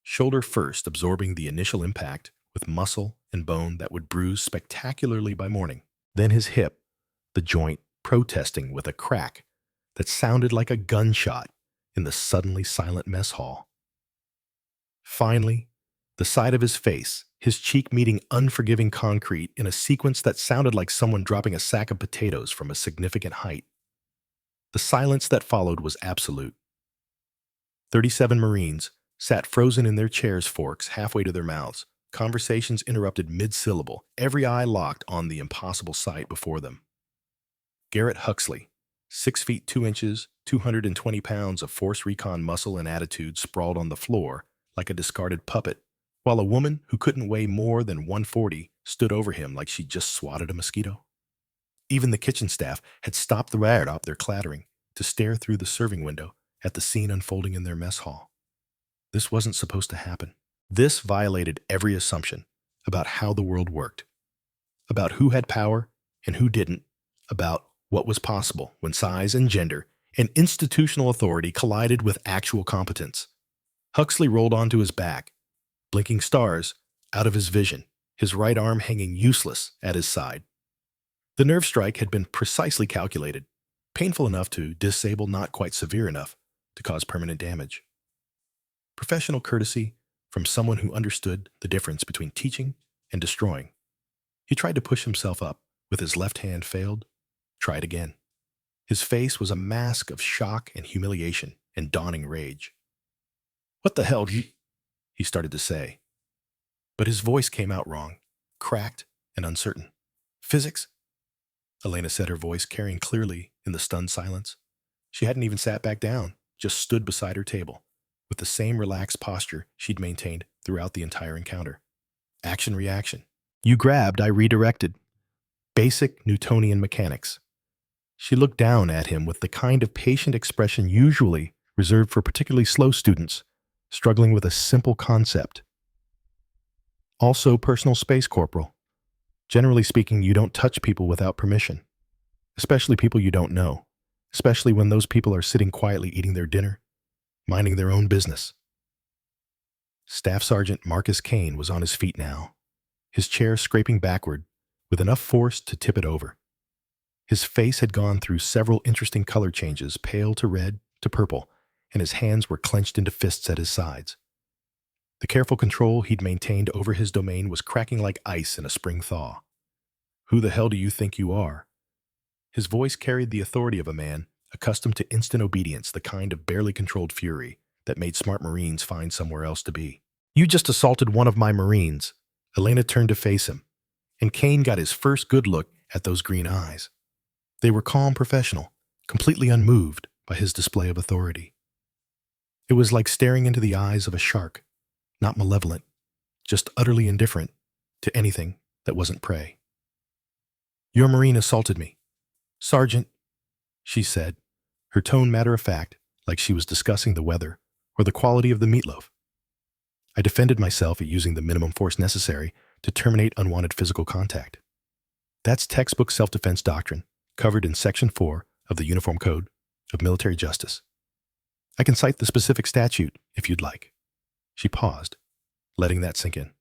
shoulder first, absorbing the initial impact with muscle and bone that would bruise spectacularly by morning. Then his hip, the joint protesting with a crack that sounded like a gunshot in the suddenly silent mess hall. Finally, the side of his face, his cheek meeting unforgiving concrete in a sequence that sounded like someone dropping a sack of potatoes from a significant height. The silence that followed was absolute. 37 Marines sat frozen in their chairs, forks halfway to their mouths, conversations interrupted mid-syllable, every eye locked on the impossible sight before them. Garrett Huxley, 6 feet 2 inches, 220 pounds of force recon muscle and attitude, sprawled on the floor like a discarded puppet, while a woman who couldn't weigh more than 140 stood over him like she'd just swatted a mosquito. Even the kitchen staff had stopped their clattering to stare through the serving window at the scene unfolding in their mess hall. This wasn't supposed to happen. This violated every assumption about how the world worked, about who had power and who didn't, about what was possible when size and gender and institutional authority collided with actual competence. Huxley rolled onto his back, blinking stars out of his vision, his right arm hanging useless at his side. The nerve strike had been precisely calculated, painful enough to disable, not quite severe enough to cause permanent damage. Professional courtesy from someone who understood the difference between teaching and destroying. He tried to push himself up, with his left hand failed, tried again. His face was a mask of shock and humiliation and dawning rage. "What the hell, he started to say. But his voice came out wrong, cracked and uncertain. "Physics?" Elena said, her voice carrying clearly in the stunned silence. She hadn't even sat back down, just stood beside her table, with the same relaxed posture she'd maintained throughout the entire encounter. Action-reaction. You grabbed, I redirected. Basic Newtonian mechanics. She looked down at him with the kind of patient expression usually reserved for particularly slow students, struggling with a simple concept. Also personal space, Corporal. Generally speaking, you don't touch people without permission, especially people you don't know, especially when those people are sitting quietly eating their dinner, minding their own business. Staff Sergeant Marcus Kane was on his feet now, his chair scraping backward with enough force to tip it over. His face had gone through several interesting color changes, pale to red to purple, and his hands were clenched into fists at his sides. The careful control he'd maintained over his domain was cracking like ice in a spring thaw. "Who the hell do you think you are?" His voice carried the authority of a man accustomed to instant obedience, the kind of barely controlled fury that made smart Marines find somewhere else to be. You just assaulted one of my Marines. Elena turned to face him, and Kane got his first good look at those green eyes. They were calm, professional, completely unmoved by his display of authority. It was like staring into the eyes of a shark, not malevolent, just utterly indifferent to anything that wasn't prey. Your Marine assaulted me. Sergeant, she said, her tone matter-of-fact, like she was discussing the weather or the quality of the meatloaf. I defended myself at using the minimum force necessary to terminate unwanted physical contact. That's textbook self-defense doctrine, covered in Section 4 of the Uniform Code of Military Justice. I can cite the specific statute if you'd like. She paused, letting that sink in.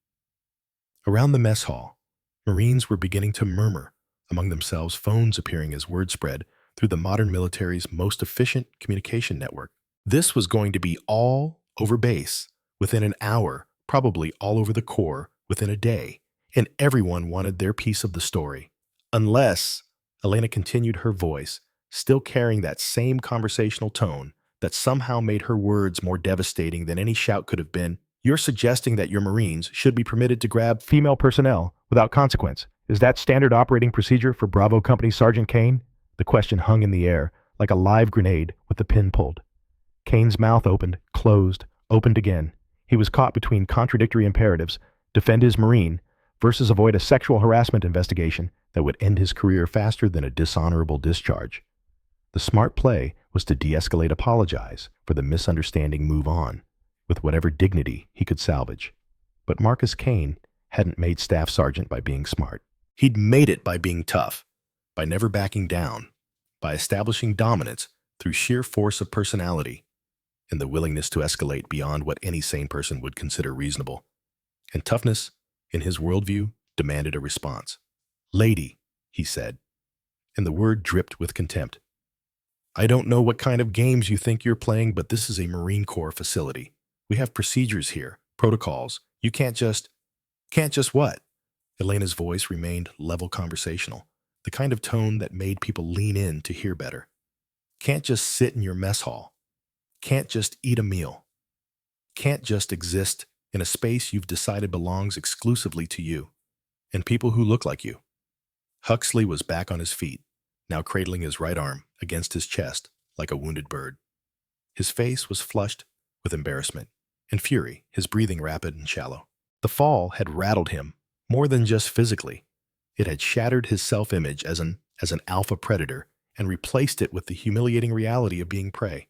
Around the mess hall, Marines were beginning to murmur among themselves, phones appearing as word spread through the modern military's most efficient communication network. This was going to be all over base within an hour, probably all over the Corps within a day, and everyone wanted their piece of the story. Unless, Elena continued, her voice still carrying that same conversational tone that somehow made her words more devastating than any shout could have been. You're suggesting that your Marines should be permitted to grab female personnel without consequence. Is that standard operating procedure for Bravo Company Sergeant Kane? The question hung in the air like a live grenade with the pin pulled. Kane's mouth opened, closed, opened again. He was caught between contradictory imperatives: defend his Marine versus avoid a sexual harassment investigation that would end his career faster than a dishonorable discharge. The smart play was to de-escalate, apologize for the misunderstanding, move on with whatever dignity he could salvage. But Marcus Kane hadn't made staff sergeant by being smart. He'd made it by being tough, by never backing down, by establishing dominance through sheer force of personality and the willingness to escalate beyond what any sane person would consider reasonable. And toughness, in his worldview, demanded a response. Lady, he said, and the word dripped with contempt. I don't know what kind of games you think you're playing, but this is a Marine Corps facility. We have procedures here, protocols. You can't just what? Elena's voice remained level conversational, the kind of tone that made people lean in to hear better. Can't just sit in your mess hall. Can't just eat a meal. Can't just exist in a space you've decided belongs exclusively to you and people who look like you. Huxley was back on his feet, now cradling his right arm against his chest like a wounded bird. His face was flushed with embarrassment and fury, his breathing rapid and shallow. The fall had rattled him more than just physically. It had shattered his self-image as an alpha predator and replaced it with the humiliating reality of being prey.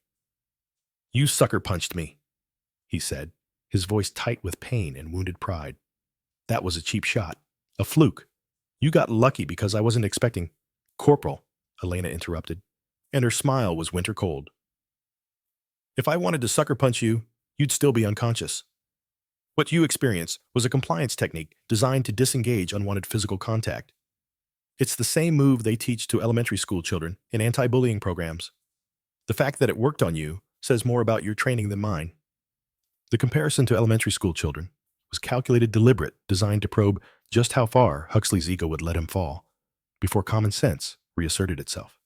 You sucker punched me, he said, his voice tight with pain and wounded pride. That was a cheap shot, a fluke. You got lucky because I wasn't expecting. Corporal, Elena interrupted, and her smile was winter cold. If I wanted to sucker punch you, you'd still be unconscious. What you experienced was a compliance technique designed to disengage unwanted physical contact. It's the same move they teach to elementary school children in anti-bullying programs. The fact that it worked on you says more about your training than mine. The comparison to elementary school children was calculated, deliberate, designed to probe just how far Huxley's ego would let him fall before common sense reasserted itself.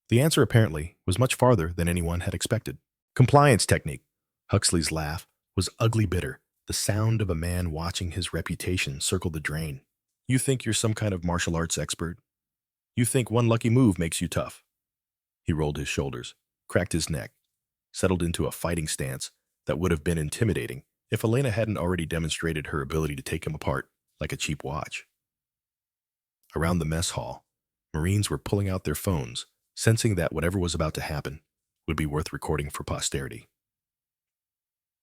The answer apparently was much farther than anyone had expected. Compliance technique. Huxley's laugh was ugly bitter, the sound of a man watching his reputation circle the drain. You think you're some kind of martial arts expert? You think one lucky move makes you tough? He rolled his shoulders, cracked his neck, settled into a fighting stance that would have been intimidating if Elena hadn't already demonstrated her ability to take him apart like a cheap watch. Around the mess hall, Marines were pulling out their phones, sensing that whatever was about to happen would be worth recording for posterity.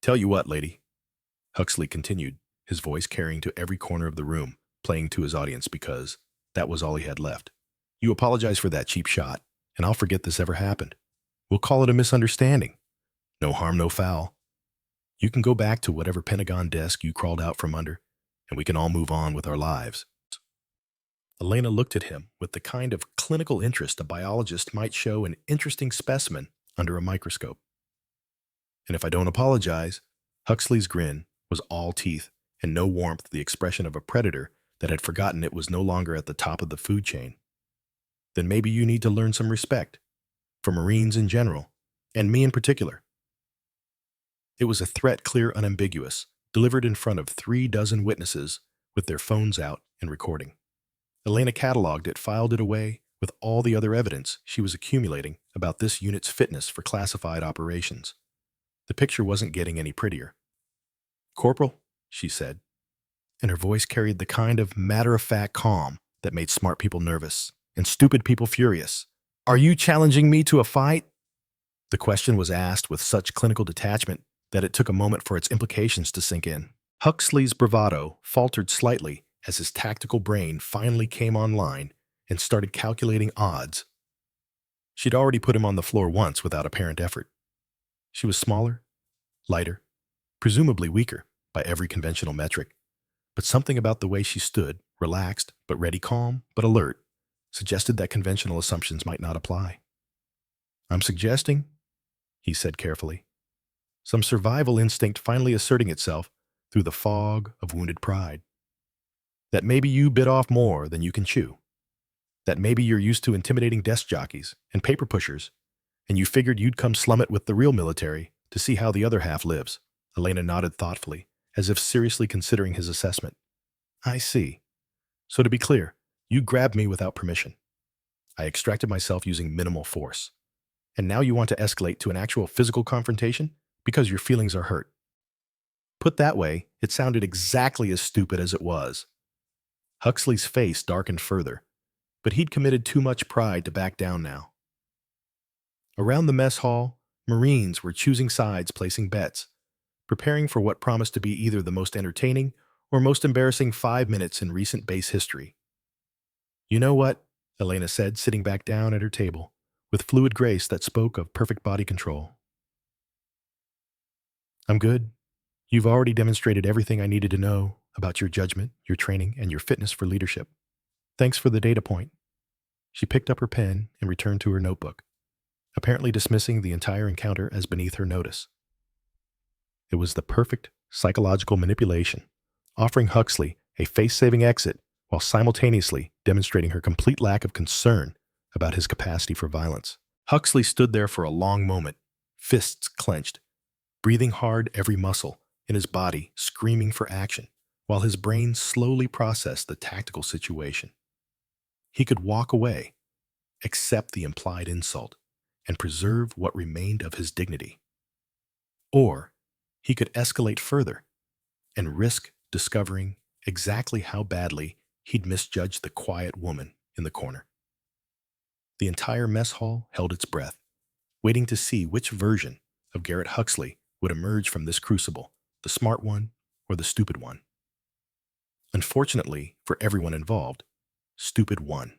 Tell you what, lady, Huxley continued, his voice carrying to every corner of the room, playing to his audience because that was all he had left. You apologize for that cheap shot, and I'll forget this ever happened. We'll call it a misunderstanding. No harm, no foul. You can go back to whatever Pentagon desk you crawled out from under, and we can all move on with our lives. Elena looked at him with the kind of clinical interest a biologist might show an interesting specimen under a microscope. And if I don't apologize, Huxley's grin was all teeth and no warmth, the expression of a predator that had forgotten it was no longer at the top of the food chain. then maybe you need to learn some respect for Marines in general, and me in particular. It was a threat clear unambiguous, delivered in front of 3 dozen witnesses with their phones out and recording. Elena cataloged it, filed it away with all the other evidence she was accumulating about this unit's fitness for classified operations. The picture wasn't getting any prettier. "Corporal," she said, and her voice carried the kind of matter-of-fact calm that made smart people nervous and stupid people furious. "Are you challenging me to a fight?" The question was asked with such clinical detachment that it took a moment for its implications to sink in. Huxley's bravado faltered slightly as his tactical brain finally came online and started calculating odds. She'd already put him on the floor once without apparent effort. She was smaller, lighter, presumably weaker by every conventional metric, but something about the way she stood, relaxed but ready, calm but alert, suggested that conventional assumptions might not apply. "I'm suggesting," he said carefully, some survival instinct finally asserting itself through the fog of wounded pride, "that maybe you bit off more than you can chew. That maybe you're used to intimidating desk jockeys and paper pushers, and you figured you'd come slum it with the real military to see how the other half lives." Elena nodded thoughtfully, as if seriously considering his assessment. "I see. So to be clear, you grabbed me without permission. I extracted myself using minimal force. And now you want to escalate to an actual physical confrontation because your feelings are hurt." Put that way, it sounded exactly as stupid as it was. Huxley's face darkened further, but he'd committed too much pride to back down now. Around the mess hall, Marines were choosing sides, placing bets, preparing for what promised to be either the most entertaining or most embarrassing 5 minutes in recent base history. "You know what?" Elena said, sitting back down at her table, with fluid grace that spoke of perfect body control. "I'm good. You've already demonstrated everything I needed to know about your judgment, your training, and your fitness for leadership. Thanks for the data point." She picked up her pen and returned to her notebook, apparently dismissing the entire encounter as beneath her notice. It was the perfect psychological manipulation, offering Huxley a face-saving exit while simultaneously demonstrating her complete lack of concern about his capacity for violence. Huxley stood there for a long moment, fists clenched, breathing hard every muscle in his body, screaming for action, while his brain slowly processed the tactical situation. He could walk away, accept the implied insult, and preserve what remained of his dignity. Or he could escalate further and risk discovering exactly how badly he'd misjudged the quiet woman in the corner. The entire mess hall held its breath, waiting to see which version of Garrett Huxley would emerge from this crucible, the smart one or the stupid one. Unfortunately for everyone involved, stupid won.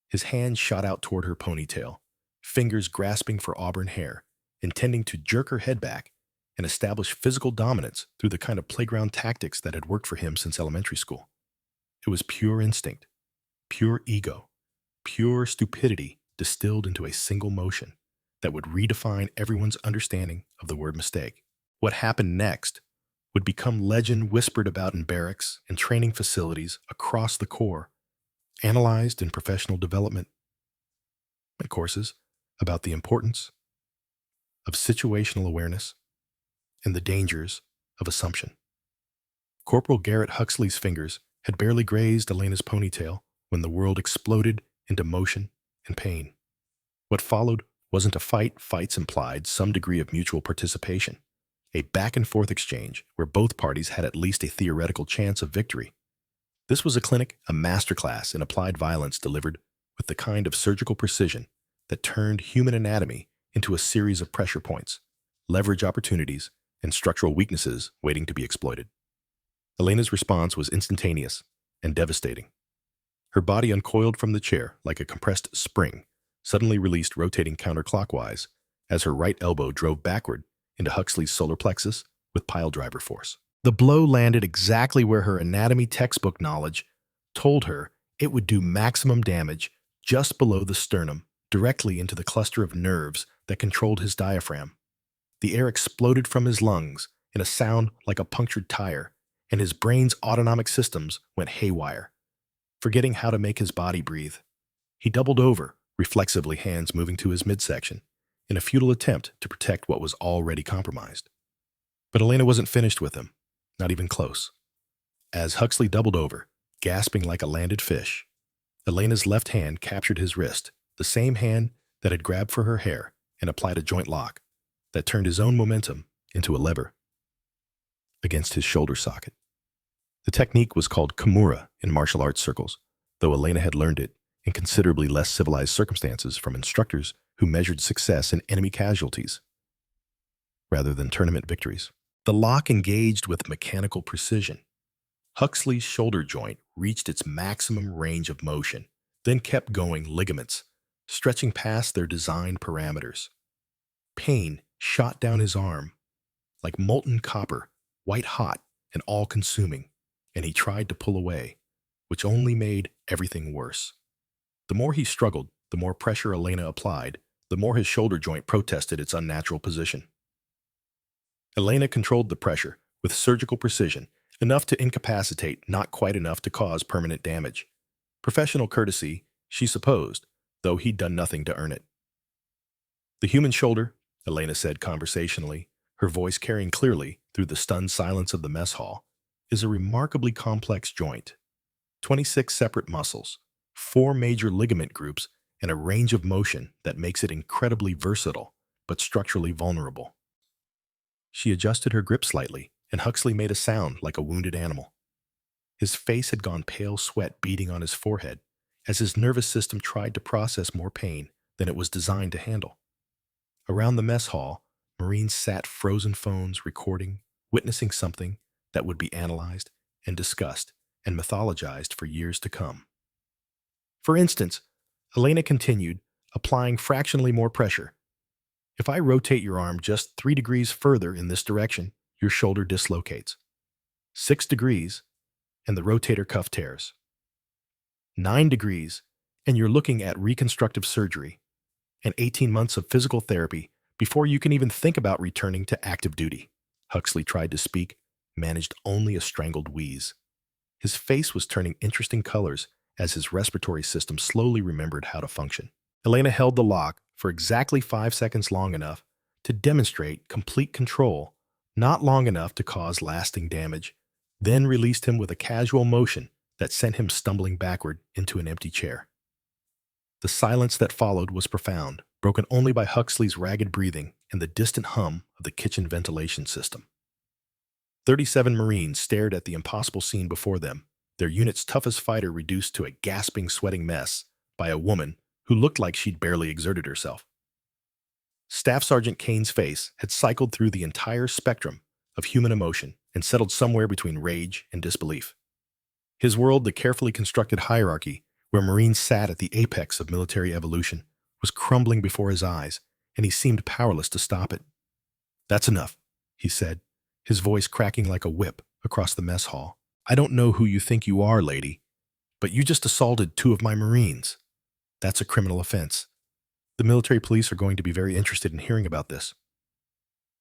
His hand shot out toward her ponytail, fingers grasping for auburn hair, intending to jerk her head back and establish physical dominance through the kind of playground tactics that had worked for him since elementary school. It was pure instinct, pure ego, pure stupidity distilled into a single motion that would redefine everyone's understanding of the word mistake. What happened next would become legend whispered about in barracks and training facilities across the Corps, analyzed in professional development and courses about the importance of situational awareness and the dangers of assumption. Corporal Garrett Huxley's fingers had barely grazed Elena's ponytail when the world exploded into motion and pain. What followed wasn't a fight. Fights implied some degree of mutual participation, a back-and-forth exchange where both parties had at least a theoretical chance of victory. This was a clinic, a masterclass in applied violence delivered with the kind of surgical precision that turned human anatomy into a series of pressure points, leverage opportunities, and structural weaknesses waiting to be exploited. Elena's response was instantaneous and devastating. Her body uncoiled from the chair like a compressed spring, suddenly released, rotating counterclockwise as her right elbow drove backward into Huxley's solar plexus with piledriver force. The blow landed exactly where her anatomy textbook knowledge told her it would do maximum damage, just below the sternum, directly into the cluster of nerves that controlled his diaphragm. The air exploded from his lungs in a sound like a punctured tire, and his brain's autonomic systems went haywire, forgetting how to make his body breathe. He doubled over, reflexively, hands moving to his midsection, in a futile attempt to protect what was already compromised. But Elena wasn't finished with him, not even close. As Huxley doubled over, gasping like a landed fish, Elena's left hand captured his wrist, the same hand that had grabbed for her hair and applied a joint lock that turned his own momentum into a lever against his shoulder socket. The technique was called Kimura in martial arts circles, though Elena had learned it in considerably less civilized circumstances from instructors who measured success in enemy casualties rather than tournament victories. The lock engaged with mechanical precision. Huxley's shoulder joint reached its maximum range of motion, then kept going ligaments, stretching past their design parameters. Pain shot down his arm like molten copper, white hot and all-consuming, and he tried to pull away, which only made everything worse. The more he struggled, the more pressure Elena applied, the more his shoulder joint protested its unnatural position. Elena controlled the pressure with surgical precision, enough to incapacitate, not quite enough to cause permanent damage. Professional courtesy, she supposed, though he'd done nothing to earn it. The human shoulder, Elena said conversationally, her voice carrying clearly through the stunned silence of the mess hall, is a remarkably complex joint. 26 separate muscles, 4 major ligament groups, and a range of motion that makes it incredibly versatile, but structurally vulnerable. She adjusted her grip slightly, and Huxley made a sound like a wounded animal. His face had gone pale, sweat beading on his forehead, as his nervous system tried to process more pain than it was designed to handle. Around the mess hall, Marines sat frozen phones recording, witnessing something that would be analyzed and discussed and mythologized for years to come. For instance, Elena continued, applying fractionally more pressure. If I rotate your arm just 3 degrees further in this direction, your shoulder dislocates. 6 degrees, and the rotator cuff tears. 9 degrees, and you're looking at reconstructive surgery and 18 months of physical therapy before you can even think about returning to active duty. Huxley tried to speak, managed only a strangled wheeze. His face was turning interesting colors as his respiratory system slowly remembered how to function. Elena held the lock for exactly 5 seconds, long enough to demonstrate complete control, not long enough to cause lasting damage, then released him with a casual motion that sent him stumbling backward into an empty chair. The silence that followed was profound, broken only by Huxley's ragged breathing and the distant hum of the kitchen ventilation system. 37 Marines stared at the impossible scene before them, their unit's toughest fighter reduced to a gasping, sweating mess by a woman who looked like she'd barely exerted herself. Staff Sergeant Kane's face had cycled through the entire spectrum of human emotion and settled somewhere between rage and disbelief. His world, the carefully constructed hierarchy where Marines sat at the apex of military evolution, was crumbling before his eyes, and he seemed powerless to stop it. "That's enough," he said, his voice cracking like a whip across the mess hall. "I don't know who you think you are, lady, but you just assaulted 2 of my Marines. That's a criminal offense. The military police are going to be very interested in hearing about this."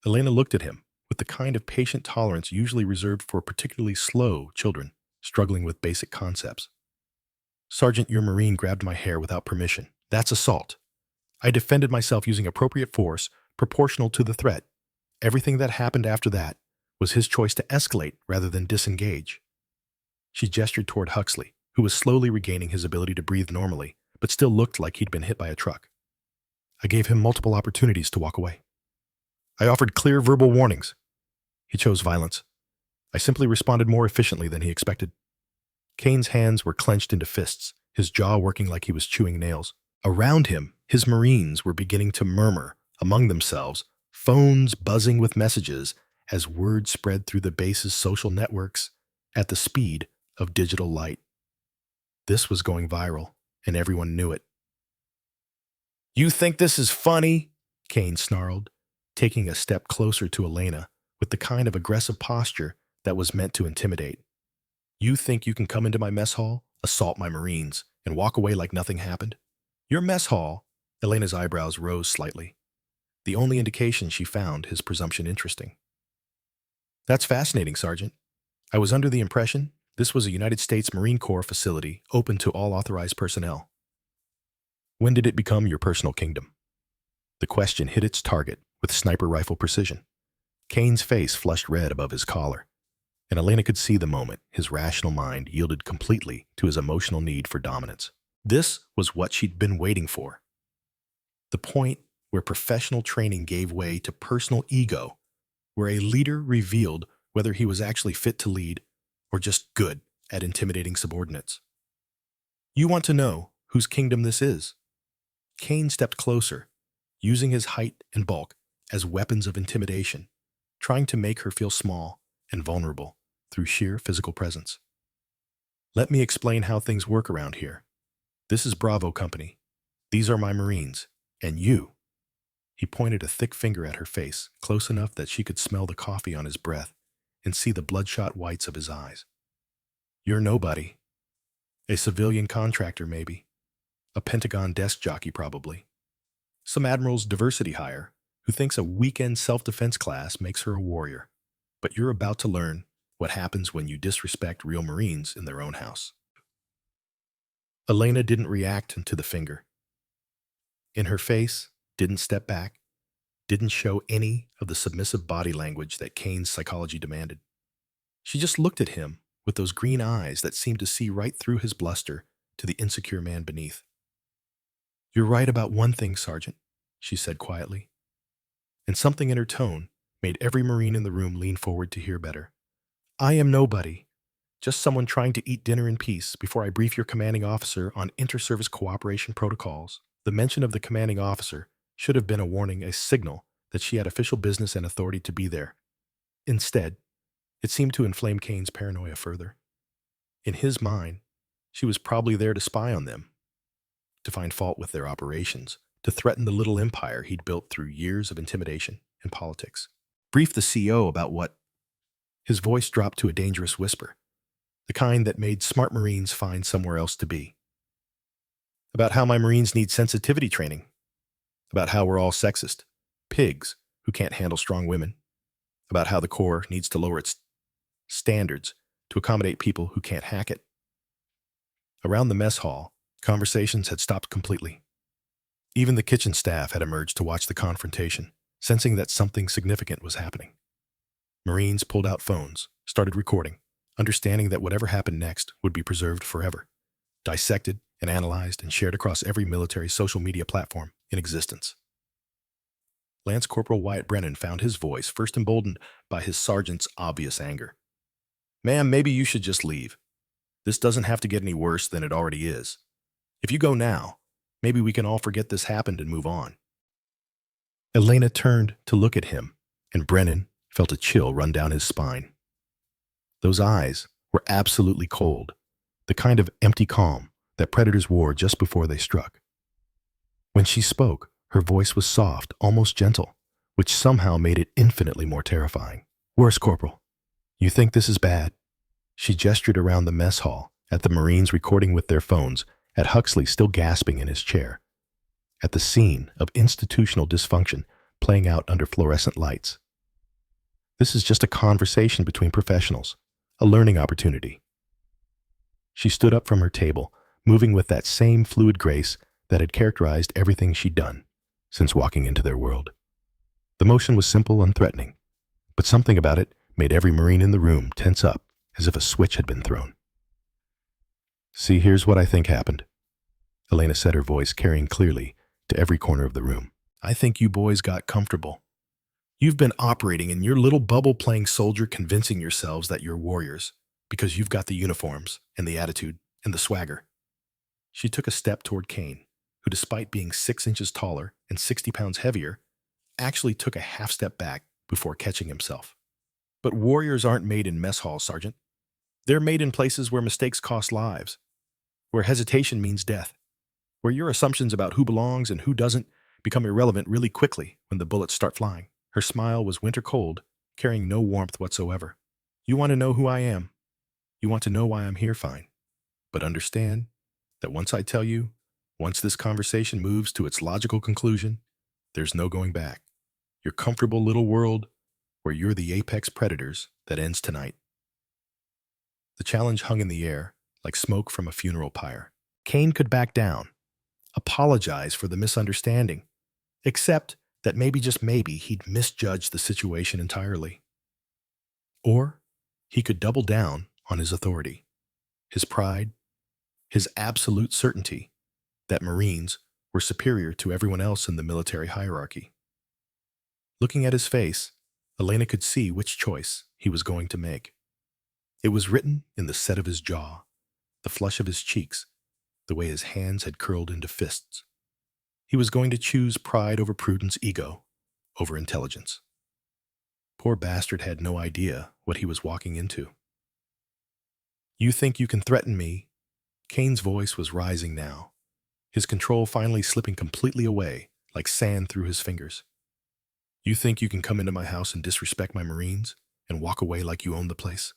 Elena looked at him with the kind of patient tolerance usually reserved for particularly slow children struggling with basic concepts. "Sergeant, your Marine grabbed my hair without permission. That's assault. I defended myself using appropriate force proportional to the threat. Everything that happened after that was his choice to escalate rather than disengage." She gestured toward Huxley, who was slowly regaining his ability to breathe normally, but still looked like he'd been hit by a truck. "I gave him multiple opportunities to walk away. I offered clear verbal warnings. He chose violence. I simply responded more efficiently than he expected." Kane's hands were clenched into fists, his jaw working like he was chewing nails. Around him, his Marines were beginning to murmur among themselves, phones buzzing with messages as word spread through the base's social networks at the speed of digital light. This was going viral, and everyone knew it. "You think this is funny?" Kane snarled, taking a step closer to Elena with the kind of aggressive posture that was meant to intimidate. "You think you can come into my mess hall, assault my Marines, and walk away like nothing happened? Your mess hall?" Elena's eyebrows rose slightly, the only indication she found his presumption interesting. "That's fascinating, Sergeant. I was under the impression this was a United States Marine Corps facility open to all authorized personnel." When did it become your personal kingdom? The question hit its target with sniper rifle precision. Kane's face flushed red above his collar, and Elena could see the moment his rational mind yielded completely to his emotional need for dominance. This was what she'd been waiting for. The point where professional training gave way to personal ego, where a leader revealed whether he was actually fit to lead or just good at intimidating subordinates. You want to know whose kingdom this is? Kane stepped closer, using his height and bulk as weapons of intimidation, trying to make her feel small and vulnerable through sheer physical presence. Let me explain how things work around here. This is Bravo Company. These are my Marines. And you. He pointed a thick finger at her face, close enough that she could smell the coffee on his breath and see the bloodshot whites of his eyes. You're nobody. A civilian contractor, maybe. A Pentagon desk jockey, probably. Some admiral's diversity hire who thinks a weekend self-defense class makes her a warrior. But you're about to learn what happens when you disrespect real Marines in their own house. Elena didn't react to the finger. In her face, didn't step back, didn't show any of the submissive body language that Kane's psychology demanded. She just looked at him with those green eyes that seemed to see right through his bluster to the insecure man beneath. You're right about one thing, Sergeant, she said quietly. And something in her tone made every Marine in the room lean forward to hear better. I am nobody, just someone trying to eat dinner in peace before I brief your commanding officer on inter-service cooperation protocols. The mention of the commanding officer should have been a warning, a signal that she had official business and authority to be there. Instead, it seemed to inflame Kane's paranoia further. In his mind, she was probably there to spy on them, to find fault with their operations, to threaten the little empire he'd built through years of intimidation and politics. Brief the CO about what? His voice dropped to a dangerous whisper, the kind that made smart Marines find somewhere else to be. About how my Marines need sensitivity training. About how we're all sexist, pigs who can't handle strong women. About how the Corps needs to lower its standards to accommodate people who can't hack it. Around the mess hall, conversations had stopped completely. Even the kitchen staff had emerged to watch the confrontation, sensing that something significant was happening. Marines pulled out phones, started recording, understanding that whatever happened next would be preserved forever, dissected and analyzed and shared across every military social media platform in existence. Lance Corporal Wyatt Brennan found his voice first emboldened by his sergeant's obvious anger. Ma'am, maybe you should just leave. This doesn't have to get any worse than it already is. If you go now, maybe we can all forget this happened and move on. Elena turned to look at him, and Brennan felt a chill run down his spine. Those eyes were absolutely cold, the kind of empty calm that predators wore just before they struck. When she spoke, her voice was soft, almost gentle, which somehow made it infinitely more terrifying. Worse, Corporal. You think this is bad? She gestured around the mess hall, at the Marines recording with their phones, at Huxley still gasping in his chair, at the scene of institutional dysfunction playing out under fluorescent lights. This is just a conversation between professionals, a learning opportunity. She stood up from her table, moving with that same fluid grace that had characterized everything she'd done since walking into their world. The motion was simple and threatening, but something about it made every Marine in the room tense up as if a switch had been thrown. See, here's what I think happened, Elena said, her voice carrying clearly to every corner of the room. I think you boys got comfortable. You've been operating in your little bubble playing soldier, convincing yourselves that you're warriors because you've got the uniforms and the attitude and the swagger. She took a step toward Kane, who, despite being 6 inches taller and 60 pounds heavier, actually took a half step back before catching himself. But warriors aren't made in mess halls, Sergeant. They're made in places where mistakes cost lives, where hesitation means death, where your assumptions about who belongs and who doesn't become irrelevant really quickly when the bullets start flying. Her smile was winter cold, carrying no warmth whatsoever. You want to know who I am. You want to know why I'm here, fine. But understand that once I tell you, once this conversation moves to its logical conclusion, there's no going back. Your comfortable little world where you're the apex predators that ends tonight. The challenge hung in the air like smoke from a funeral pyre. Kane could back down. apologize for the misunderstanding, accept that maybe, just maybe, he'd misjudged the situation entirely. Or he could double down on his authority, his pride, his absolute certainty that Marines were superior to everyone else in the military hierarchy. Looking at his face, Elena could see which choice he was going to make. It was written in the set of his jaw, the flush of his cheeks, the way his hands had curled into fists. He was going to choose pride over prudence, ego over intelligence. Poor bastard had no idea what he was walking into. "You think you can threaten me?" Kane's voice was rising now, his control finally slipping completely away, like sand through his fingers. "You think you can come into my house and disrespect my Marines and walk away like you own the place?"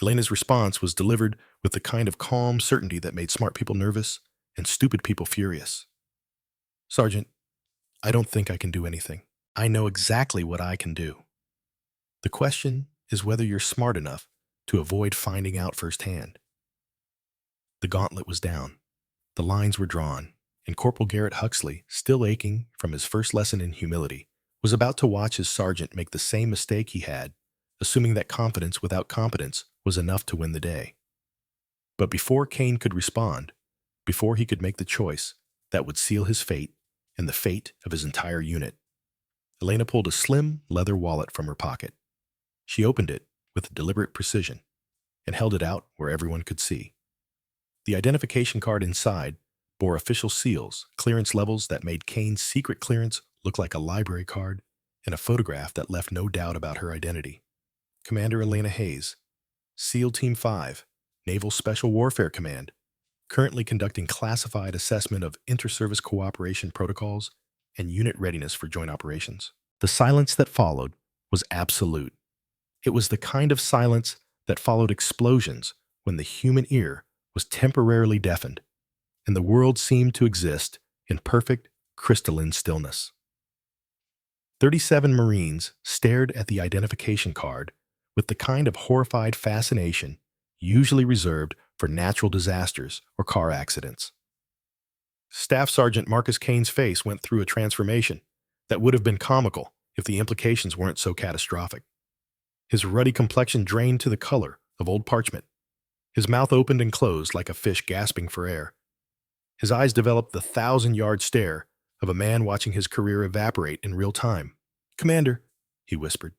Elena's response was delivered with the kind of calm certainty that made smart people nervous and stupid people furious. "Sergeant, I don't think I can do anything. I know exactly what I can do. The question is whether you're smart enough to avoid finding out firsthand." The gauntlet was down. The lines were drawn, and Corporal Garrett Huxley, still aching from his first lesson in humility, was about to watch his sergeant make the same mistake he had, assuming that confidence without competence was enough to win the day. But before Kane could respond, before he could make the choice that would seal his fate and the fate of his entire unit, Elena pulled a slim leather wallet from her pocket. She opened it with deliberate precision and held it out where everyone could see. The identification card inside bore official seals, clearance levels that made Kane's secret clearance look like a library card, and a photograph that left no doubt about her identity. Commander Elena Hayes, SEAL Team 5, Naval Special Warfare Command, currently conducting classified assessment of inter-service cooperation protocols and unit readiness for joint operations. The silence that followed was absolute. It was the kind of silence that followed explosions when the human ear was temporarily deafened, and the world seemed to exist in perfect, crystalline stillness. 37 Marines stared at the identification card with the kind of horrified fascination usually reserved for natural disasters or car accidents. Staff Sergeant Marcus Kane's face went through a transformation that would have been comical if the implications weren't so catastrophic. His ruddy complexion drained to the color of old parchment. His mouth opened and closed like a fish gasping for air. His eyes developed the 1,000-yard stare of a man watching his career evaporate in real time. "Commander," he whispered,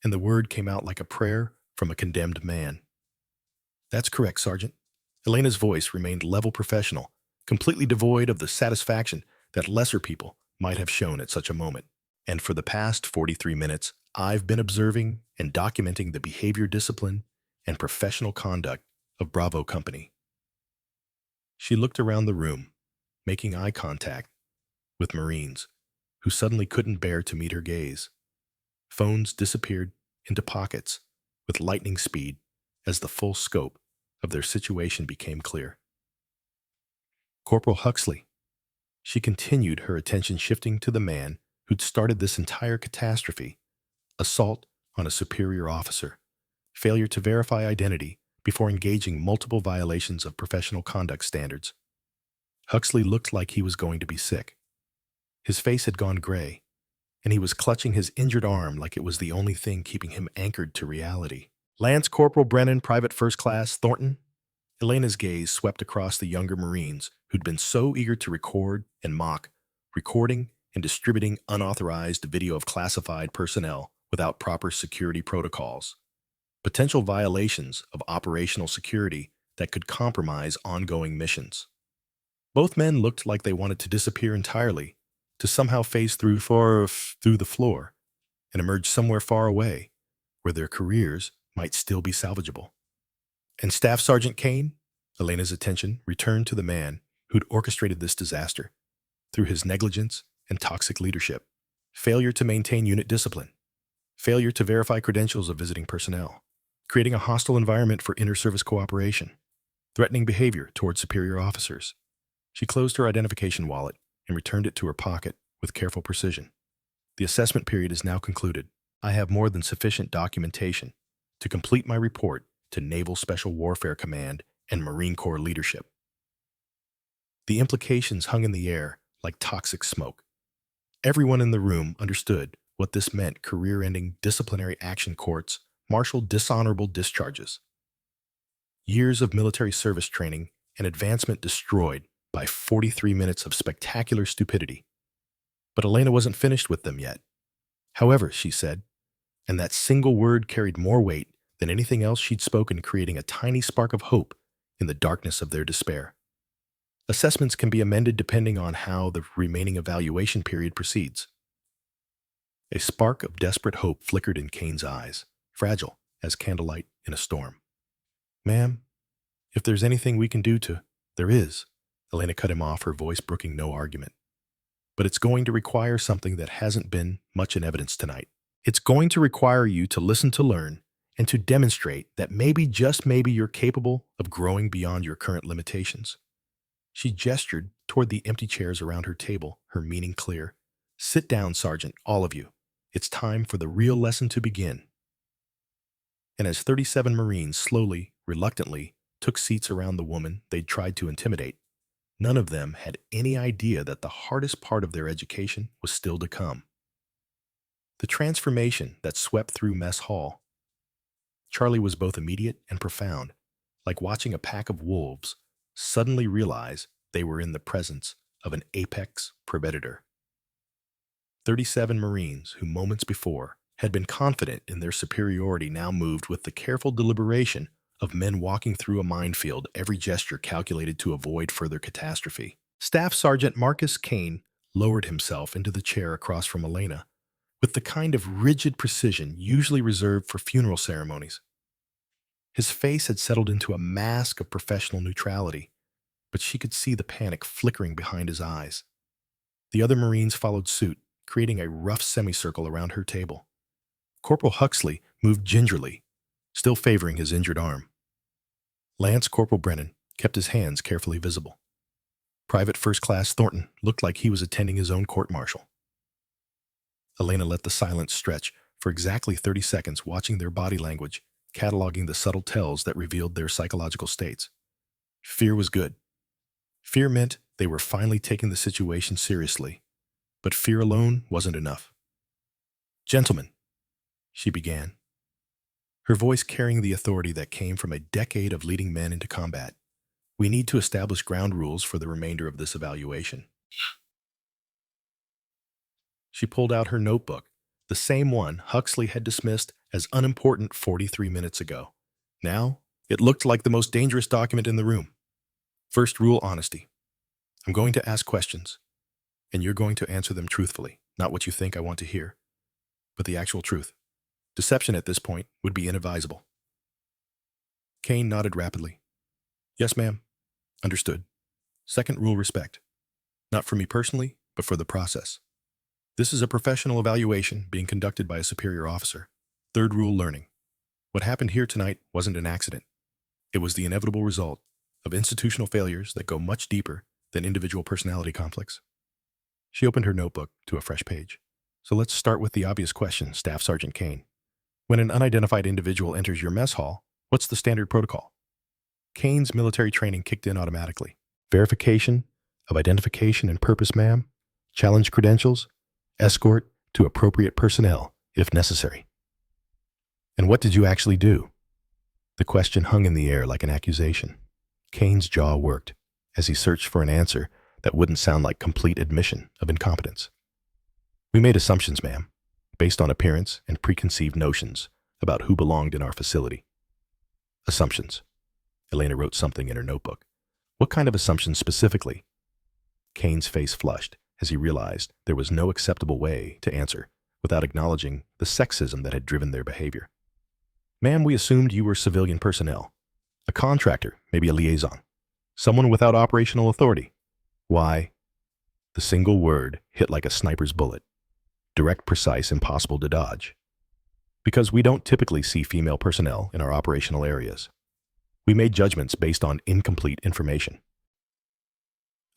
and the word came out like a prayer from a condemned man. "That's correct, Sergeant." Elena's voice remained level professional, completely devoid of the satisfaction that lesser people might have shown at such a moment. "And for the past 43 minutes, I've been observing and documenting the behavior, discipline, and professional conduct of Bravo Company." She looked around the room, making eye contact with Marines who suddenly couldn't bear to meet her gaze. Phones disappeared into pockets with lightning speed as the full scope of their situation became clear. "Corporal Huxley." She continued, her attention shifting to the man who'd started this entire catastrophe: assault on a superior officer, failure to verify identity before engaging multiple violations of professional conduct standards. Huxley looked like he was going to be sick. His face had gone gray, and he was clutching his injured arm like it was the only thing keeping him anchored to reality. "Lance Corporal Brennan, Private First Class Thornton." Elena's gaze swept across the younger Marines who'd been so eager to record and mock, recording and distributing unauthorized video of classified personnel without proper security protocols. Potential violations of operational security that could compromise ongoing missions. Both men looked like they wanted to disappear entirely, to somehow phase through the floor and emerge somewhere far away where their careers might still be salvageable. "And Staff Sergeant Kane?" Elena's attention returned to the man who'd orchestrated this disaster through his negligence and toxic leadership. Failure to maintain unit discipline. Failure to verify credentials of visiting personnel. Creating a hostile environment for inter-service cooperation. Threatening behavior toward superior officers. She closed her identification wallet and returned it to her pocket with careful precision. "The assessment period is now concluded. I have more than sufficient documentation to complete my report to Naval Special Warfare Command and Marine Corps leadership." The implications hung in the air like toxic smoke. Everyone in the room understood what this meant: career-ending disciplinary action courts, martial dishonorable discharges, years of military service training, and advancement destroyed by 43 minutes of spectacular stupidity. But Elena wasn't finished with them yet. However, she said, and that single word carried more weight than anything else she'd spoken, creating a tiny spark of hope in the darkness of their despair. Assessments can be amended depending on how the remaining evaluation period proceeds. A spark of desperate hope flickered in Kane's eyes, fragile as candlelight in a storm. Ma'am, if there's anything we can do to— There is. Elena cut him off, her voice brooking no argument. But it's going to require something that hasn't been much in evidence tonight. It's going to require you to listen to learn and to demonstrate that maybe, just maybe, you're capable of growing beyond your current limitations. She gestured toward the empty chairs around her table, her meaning clear. Sit down, Sergeant, all of you. It's time for the real lesson to begin. And as 37 Marines slowly, reluctantly, took seats around the woman they'd tried to intimidate, none of them had any idea that the hardest part of their education was still to come. The transformation that swept through Mess Hall. Charlie was both immediate and profound, like watching a pack of wolves suddenly realize they were in the presence of an apex predator. 37 Marines who moments before had been confident in their superiority now moved with the careful deliberation of men walking through a minefield, every gesture calculated to avoid further catastrophe. Staff Sergeant Marcus Kane lowered himself into the chair across from Elena with the kind of rigid precision usually reserved for funeral ceremonies. His face had settled into a mask of professional neutrality, but she could see the panic flickering behind his eyes. The other Marines followed suit, creating a rough semicircle around her table. Corporal Huxley moved gingerly, still favoring his injured arm. Lance Corporal Brennan kept his hands carefully visible. Private First Class Thornton looked like he was attending his own court-martial. Elena let the silence stretch for exactly 30 seconds, watching their body language, cataloging the subtle tells that revealed their psychological states. Fear was good. Fear meant they were finally taking the situation seriously. But fear alone wasn't enough. Gentlemen, she began, her voice carrying the authority that came from a decade of leading men into combat. We need to establish ground rules for the remainder of this evaluation. She pulled out her notebook, the same one Huxley had dismissed as unimportant 43 minutes ago. Now, it looked like the most dangerous document in the room. First rule, honesty. I'm going to ask questions, and you're going to answer them truthfully, not what you think I want to hear, but the actual truth. Deception at this point would be inadvisable. Kane nodded rapidly. Yes, ma'am. Understood. Second rule, respect. Not for me personally, but for the process. This is a professional evaluation being conducted by a superior officer. Third rule, learning. What happened here tonight wasn't an accident. It was the inevitable result of institutional failures that go much deeper than individual personality conflicts. She opened her notebook to a fresh page. So let's start with the obvious question, Staff Sergeant Kane. When an unidentified individual enters your mess hall, what's the standard protocol? Kane's military training kicked in automatically. Verification of identification and purpose, ma'am. Challenge credentials. Escort to appropriate personnel, if necessary. And what did you actually do? The question hung in the air like an accusation. Kane's jaw worked as he searched for an answer that wouldn't sound like complete admission of incompetence. We made assumptions, ma'am, based on appearance and preconceived notions about who belonged in our facility. Assumptions. Elena wrote something in her notebook. What kind of assumptions specifically? Kane's face flushed as he realized there was no acceptable way to answer without acknowledging the sexism that had driven their behavior. Ma'am, we assumed you were civilian personnel, a contractor, maybe a liaison, someone without operational authority. Why? The single word hit like a sniper's bullet. Direct, precise, impossible to dodge. Because we don't typically see female personnel in our operational areas. We made judgments based on incomplete information.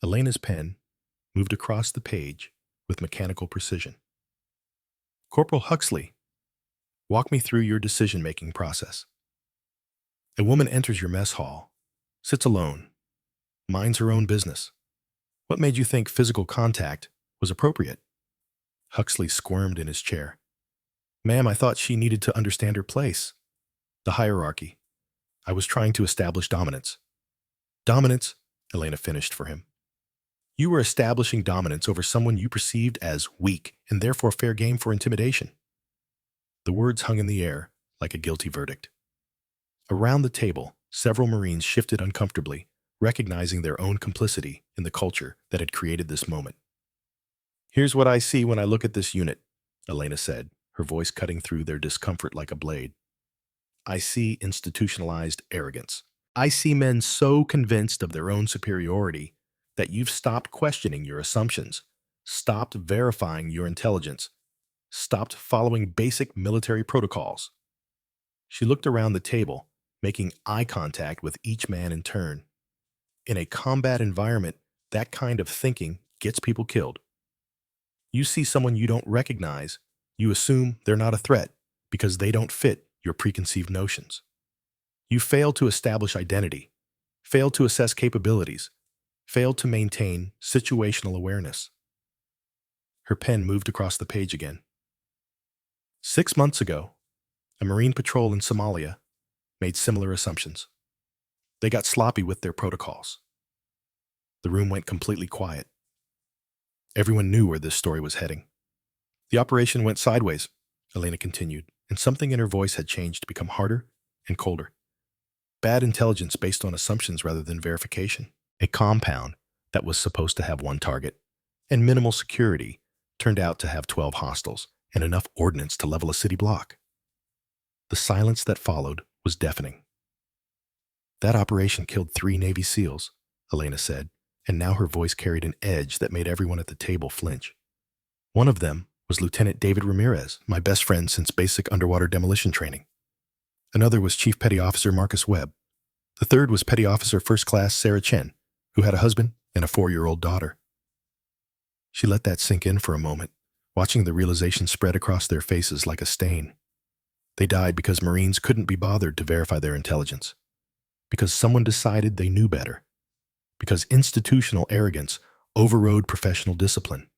Elena's pen moved across the page with mechanical precision. Corporal Huxley, walk me through your decision-making process. A woman enters your mess hall, sits alone, minds her own business, What made you think physical contact was appropriate? Huxley squirmed in his chair. Ma'am, I thought she needed to understand her place. The hierarchy. I was trying to establish dominance. Dominance, Elena finished for him. You were establishing dominance over someone you perceived as weak and therefore fair game for intimidation. The words hung in the air like a guilty verdict. Around the table, several Marines shifted uncomfortably, recognizing their own complicity in the culture that had created this moment. Here's what I see when I look at this unit, Elena said, her voice cutting through their discomfort like a blade. I see institutionalized arrogance. I see men so convinced of their own superiority that you've stopped questioning your assumptions, stopped verifying your intelligence, stopped following basic military protocols. She looked around the table, making eye contact with each man in turn. In a combat environment, that kind of thinking gets people killed. You see someone you don't recognize, you assume they're not a threat because they don't fit your preconceived notions. You fail to establish identity, fail to assess capabilities, fail to maintain situational awareness. Her pen moved across the page again. 6 months ago, a Marine patrol in Somalia made similar assumptions. They got sloppy with their protocols. The room went completely quiet. Everyone knew where this story was heading. The operation went sideways, Elena continued, and something in her voice had changed to become harder and colder. Bad intelligence based on assumptions rather than verification. A compound that was supposed to have one target and minimal security turned out to have 12 hostiles and enough ordnance to level a city block. The silence that followed was deafening. That operation killed 3 Navy SEALs, Elena said, and now her voice carried an edge that made everyone at the table flinch. One of them was Lieutenant David Ramirez, my best friend since basic underwater demolition training. Another was Chief Petty Officer Marcus Webb. The third was Petty Officer First Class Sarah Chen, who had a husband and a 4-year-old daughter. She let that sink in for a moment, watching the realization spread across their faces like a stain. They died because Marines couldn't be bothered to verify their intelligence, because someone decided they knew better, because institutional arrogance overrode professional discipline.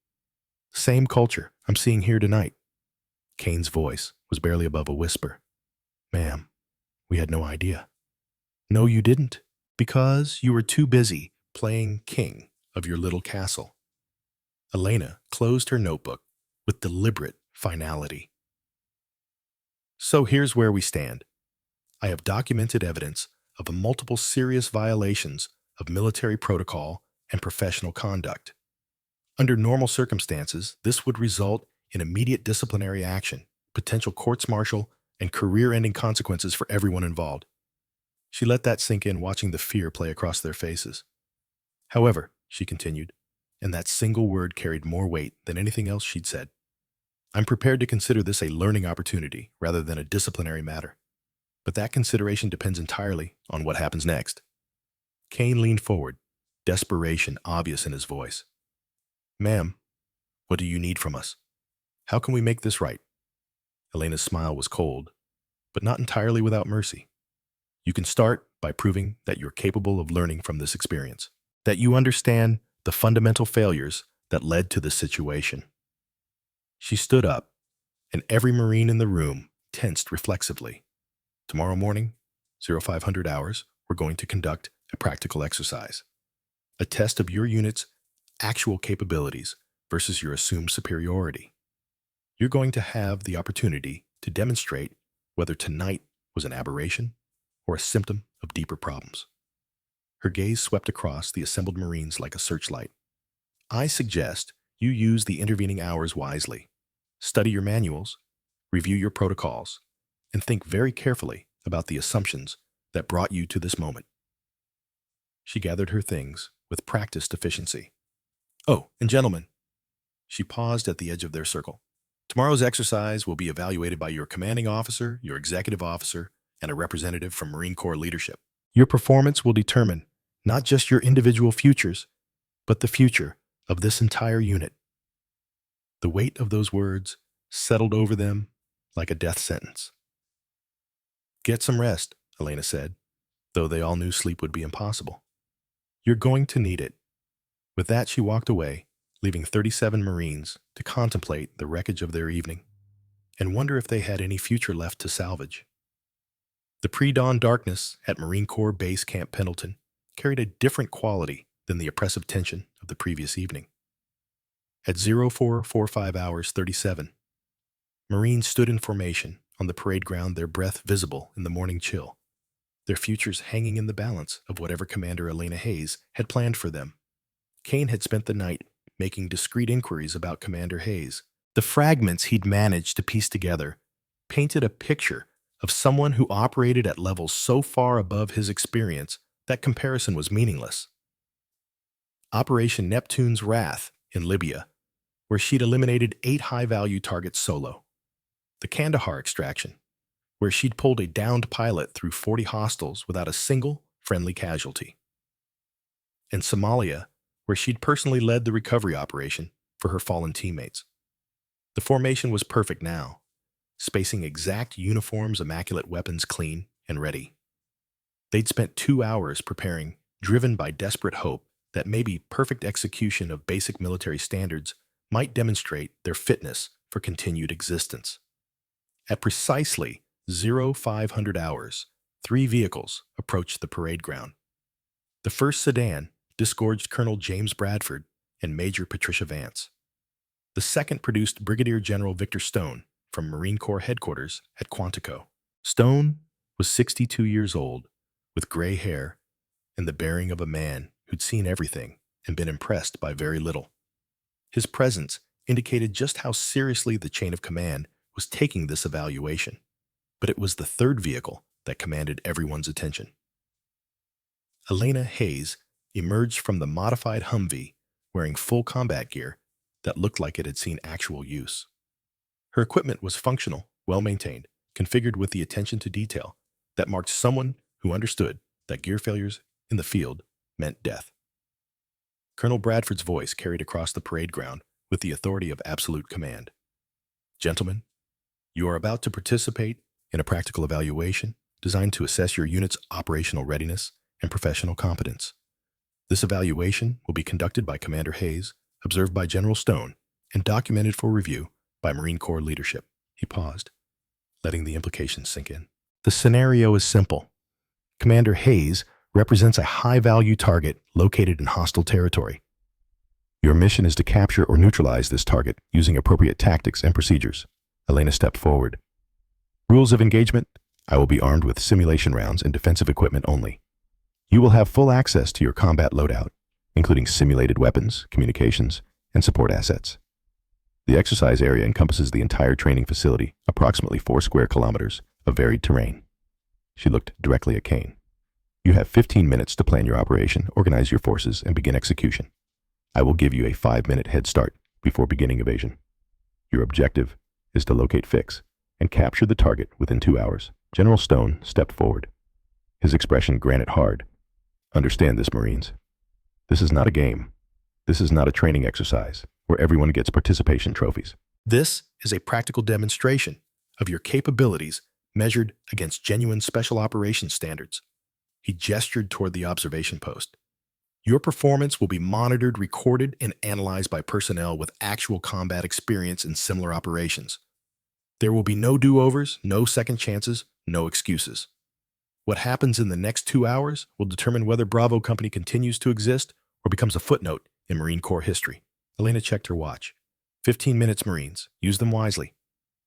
Same culture I'm seeing here tonight. Kane's voice was barely above a whisper. Ma'am, we had no idea. No, you didn't, because you were too busy playing king of your little castle. Elena closed her notebook with deliberate finality. So here's where we stand. I have documented evidence of multiple serious violations of military protocol and professional conduct. Under normal circumstances, this would result in immediate disciplinary action, potential courts-martial, and career-ending consequences for everyone involved. She let that sink in, watching the fear play across their faces. However, she continued, and that single word carried more weight than anything else she'd said, I'm prepared to consider this a learning opportunity rather than a disciplinary matter. But that consideration depends entirely on what happens next. Kane leaned forward, desperation obvious in his voice. Ma'am, what do you need from us? How can we make this right? Elena's smile was cold, but not entirely without mercy. You can start by proving that you're capable of learning from this experience, that you understand the fundamental failures that led to this situation. She stood up, and every Marine in the room tensed reflexively. Tomorrow morning, 0500 hours, we're going to conduct a practical exercise, a test of your unit's actual capabilities versus your assumed superiority. You're going to have the opportunity to demonstrate whether tonight was an aberration or a symptom of deeper problems. Her gaze swept across the assembled Marines like a searchlight. I suggest you use the intervening hours wisely. Study your manuals, review your protocols, and think very carefully about the assumptions that brought you to this moment. She gathered her things with practiced efficiency. Oh, and gentlemen, she paused at the edge of their circle. Tomorrow's exercise will be evaluated by your commanding officer, your executive officer, and a representative from Marine Corps leadership. Your performance will determine not just your individual futures, but the future of this entire unit. The weight of those words settled over them like a death sentence. Get some rest, Elena said, though they all knew sleep would be impossible. You're going to need it. With that, she walked away, leaving 37 Marines to contemplate the wreckage of their evening and wonder if they had any future left to salvage. The pre-dawn darkness at Marine Corps Base Camp Pendleton carried a different quality than the oppressive tension of the previous evening. At 0445 hours 37, Marines stood in formation on the parade ground, their breath visible in the morning chill, their futures hanging in the balance of whatever Commander Elena Hayes had planned for them. Kane had spent the night making discreet inquiries about Commander Hayes. The fragments he'd managed to piece together painted a picture of someone who operated at levels so far above his experience that comparison was meaningless. Operation Neptune's Wrath in Libya, where she'd eliminated 8 high-value targets solo. The Kandahar extraction, where she'd pulled a downed pilot through 40 hostiles without a single friendly casualty. And Somalia, where she'd personally led the recovery operation for her fallen teammates. The formation was perfect now, spacing exact uniforms, immaculate weapons clean and ready. They'd spent 2 hours preparing, driven by desperate hope that maybe perfect execution of basic military standards might demonstrate their fitness for continued existence. At precisely 0500 hours, 3 vehicles approached the parade ground. The first sedan disgorged Colonel James Bradford and Major Patricia Vance. The second produced Brigadier General Victor Stone from Marine Corps headquarters at Quantico. Stone was 62 years old, with gray hair and the bearing of a man who'd seen everything and been impressed by very little. His presence indicated just how seriously the chain of command was taking this evaluation, but it was the third vehicle that commanded everyone's attention. Elena Hayes emerged from the modified Humvee wearing full combat gear that looked like it had seen actual use. Her equipment was functional, well-maintained, configured with the attention to detail that marked someone who understood that gear failures in the field meant death. Colonel Bradford's voice carried across the parade ground with the authority of absolute command. Gentlemen, you are about to participate in a practical evaluation designed to assess your unit's operational readiness and professional competence. This evaluation will be conducted by Commander Hayes, observed by General Stone, and documented for review by Marine Corps leadership. He paused, letting the implications sink in. The scenario is simple. Commander Hayes represents a high-value target located in hostile territory. Your mission is to capture or neutralize this target using appropriate tactics and procedures. Elena stepped forward. Rules of engagement: I will be armed with simulation rounds and defensive equipment only. You will have full access to your combat loadout, including simulated weapons, communications, and support assets. The exercise area encompasses the entire training facility, approximately 4 square kilometers of varied terrain. She looked directly at Kane. You have 15 minutes to plan your operation, organize your forces, and begin execution. I will give you a 5-minute head start before beginning evasion. Your objective is to locate, fix, and capture the target within 2 hours. General Stone stepped forward, his expression granite hard. Understand this, Marines. This is not a game. This is not a training exercise where everyone gets participation trophies. This is a practical demonstration of your capabilities measured against genuine special operations standards. He gestured toward the observation post. Your performance will be monitored, recorded, and analyzed by personnel with actual combat experience in similar operations. There will be no do-overs, no second chances, no excuses. What happens in the next 2 hours will determine whether Bravo Company continues to exist or becomes a footnote in Marine Corps history. Elena checked her watch. 15 minutes, Marines. Use them wisely.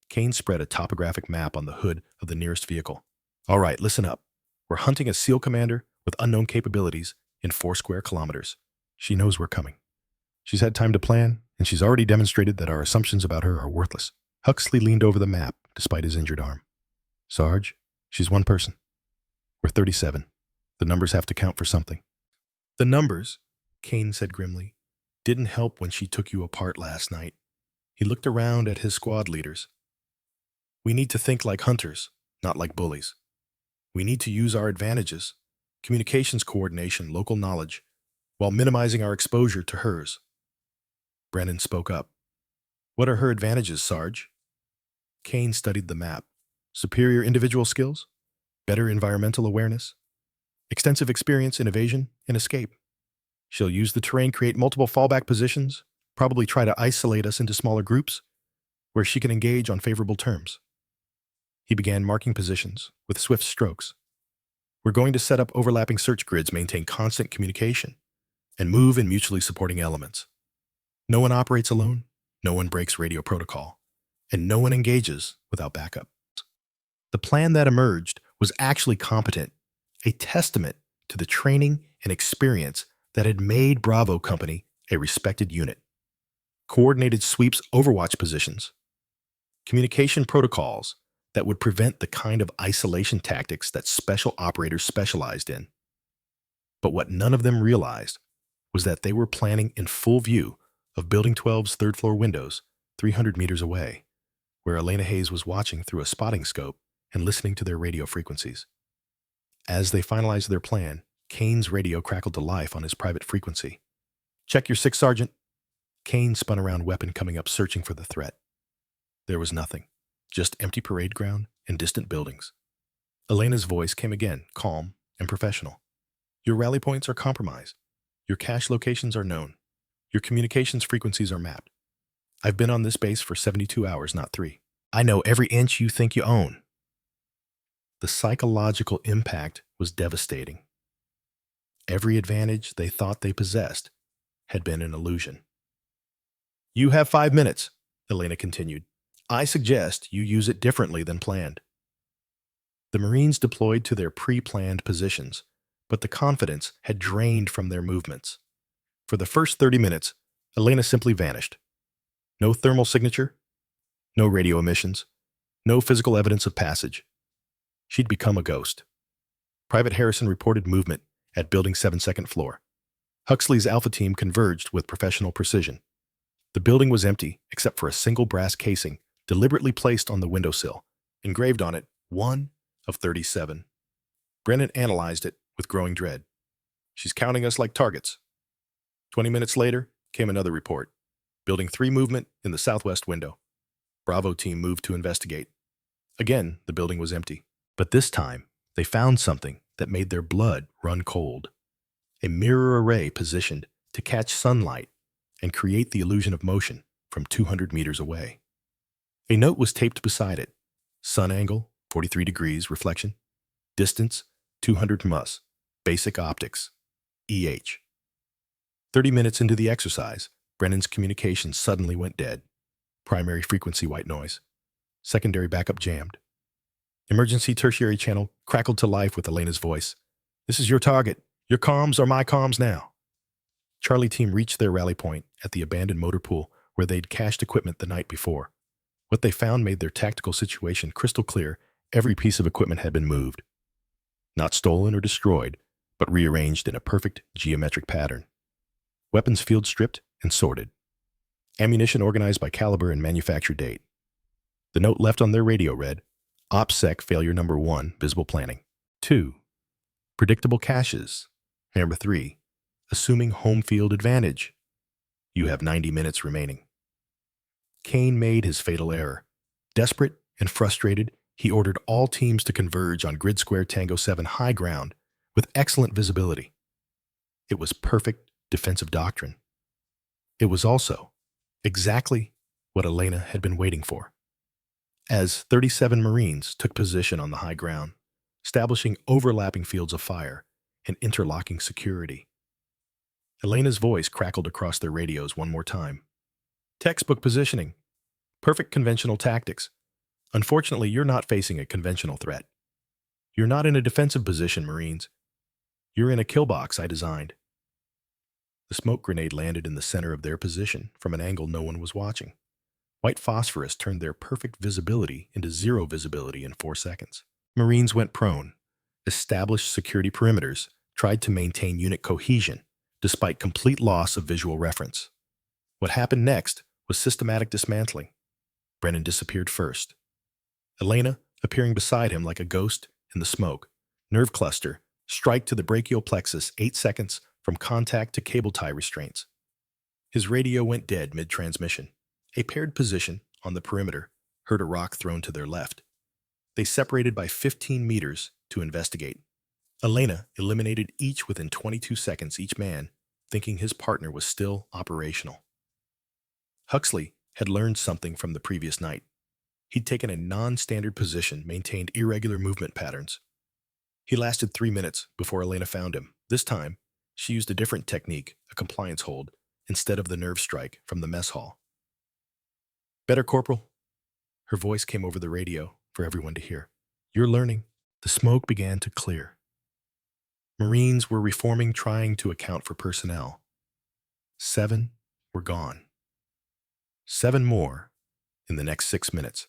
Kane spread a topographic map on the hood of the nearest vehicle. All right, listen up. We're hunting a SEAL commander with unknown capabilities in 4 square kilometers. She knows we're coming. She's had time to plan, and she's already demonstrated that our assumptions about her are worthless. Huxley leaned over the map despite his injured arm. Sarge, she's one person. We're 37. The numbers have to count for something. The numbers, Kane said grimly, didn't help when she took you apart last night. He looked around at his squad leaders. We need to think like hunters, not like bullies. We need to use our advantages, communications coordination, local knowledge, while minimizing our exposure to hers. Brennan spoke up. What are her advantages, Sarge? Kane studied the map. Superior individual skills, better environmental awareness, extensive experience in evasion and escape. She'll use the terrain, create multiple fallback positions, probably try to isolate us into smaller groups where she can engage on favorable terms. He began marking positions with swift strokes. We're going to set up overlapping search grids, maintain constant communication, and move in mutually supporting elements. No one operates alone, no one breaks radio protocol, and no one engages without backup. The plan that emerged was actually competent, a testament to the training and experience that had made Bravo Company a respected unit. Coordinated sweeps, overwatch positions, communication protocols that would prevent the kind of isolation tactics that special operators specialized in. But what none of them realized was that they were planning in full view of Building 12's third-floor windows 300 meters away, where Elena Hayes was watching through a spotting scope and listening to their radio frequencies. As they finalized their plan, Kane's radio crackled to life on his private frequency. "Check your 6th, Sergeant." Kane spun around, weapon coming up, searching for the threat. There was nothing, just empty parade ground and distant buildings. Elena's voice came again, calm and professional. "Your rally points are compromised. Your cache locations are known. Your communications frequencies are mapped. I've been on this base for 72 hours, not 3. I know every inch you think you own." The psychological impact was devastating. Every advantage they thought they possessed had been an illusion. "You have 5 minutes," Elena continued. "I suggest you use it differently than planned." The Marines deployed to their pre-planned positions, but the confidence had drained from their movements. For the first 30 minutes, Elena simply vanished. No thermal signature, no radio emissions, no physical evidence of passage. She'd become a ghost. Private Harrison reported movement at Building 7 second floor. Huxley's Alpha team converged with professional precision. The building was empty except for a single brass casing deliberately placed on the windowsill, engraved on it 1 of 37. Brennan analyzed it with growing dread. "She's counting us like targets." 20 minutes later came another report. Building 3 movement in the southwest window. Bravo team moved to investigate. Again, the building was empty. But this time, they found something that made their blood run cold. A mirror array positioned to catch sunlight and create the illusion of motion from 200 meters away. A note was taped beside it. Sun angle, 43 degrees, reflection. Distance, 200 mus. Basic optics. EH. 30 minutes into the exercise, Brennan's communication suddenly went dead. Primary frequency white noise. Secondary backup jammed. Emergency tertiary channel crackled to life with Elena's voice. "This is your target. Your comms are my comms now." Charlie team reached their rally point at the abandoned motor pool where they'd cached equipment the night before. What they found made their tactical situation crystal clear. Every piece of equipment had been moved. Not stolen or destroyed, but rearranged in a perfect geometric pattern. Weapons field stripped and sorted. Ammunition organized by caliber and manufacture date. The note left on their radio read, "OPSEC failure number 1, visible planning. 2, predictable caches. Number 3, assuming home field advantage. You have 90 minutes remaining." Kane made his fatal error. Desperate and frustrated, he ordered all teams to converge on Grid Square Tango 7 high ground with excellent visibility. It was perfect defensive doctrine. It was also exactly what Elena had been waiting for. As 37 Marines took position on the high ground, establishing overlapping fields of fire and interlocking security, Elena's voice crackled across their radios one more time. "Textbook positioning. Perfect conventional tactics. Unfortunately, you're not facing a conventional threat. You're not in a defensive position, Marines. You're in a kill box I designed." The smoke grenade landed in the center of their position from an angle no one was watching. White phosphorus turned their perfect visibility into 0 visibility in 4 seconds. Marines went prone, established security perimeters, tried to maintain unit cohesion, despite complete loss of visual reference. What happened next was systematic dismantling. Brennan disappeared first. Elena, appearing beside him like a ghost in the smoke, nerve cluster, strike to the brachial plexus 8 seconds from contact to cable tie restraints. His radio went dead mid-transmission. A paired position on the perimeter heard a rock thrown to their left. They separated by 15 meters to investigate. Elena eliminated each within 22 seconds each man thinking his partner was still operational. Huxley had learned something from the previous night. He'd taken a non-standard position, maintained irregular movement patterns. He lasted 3 minutes before Elena found him. This time, she used a different technique, a compliance hold, instead of the nerve strike from the mess hall. "Better, Corporal?" Her voice came over the radio for everyone to hear. "You're learning." The smoke began to clear. Marines were reforming, trying to account for personnel. 7 were gone. 7 more in the next 6 minutes,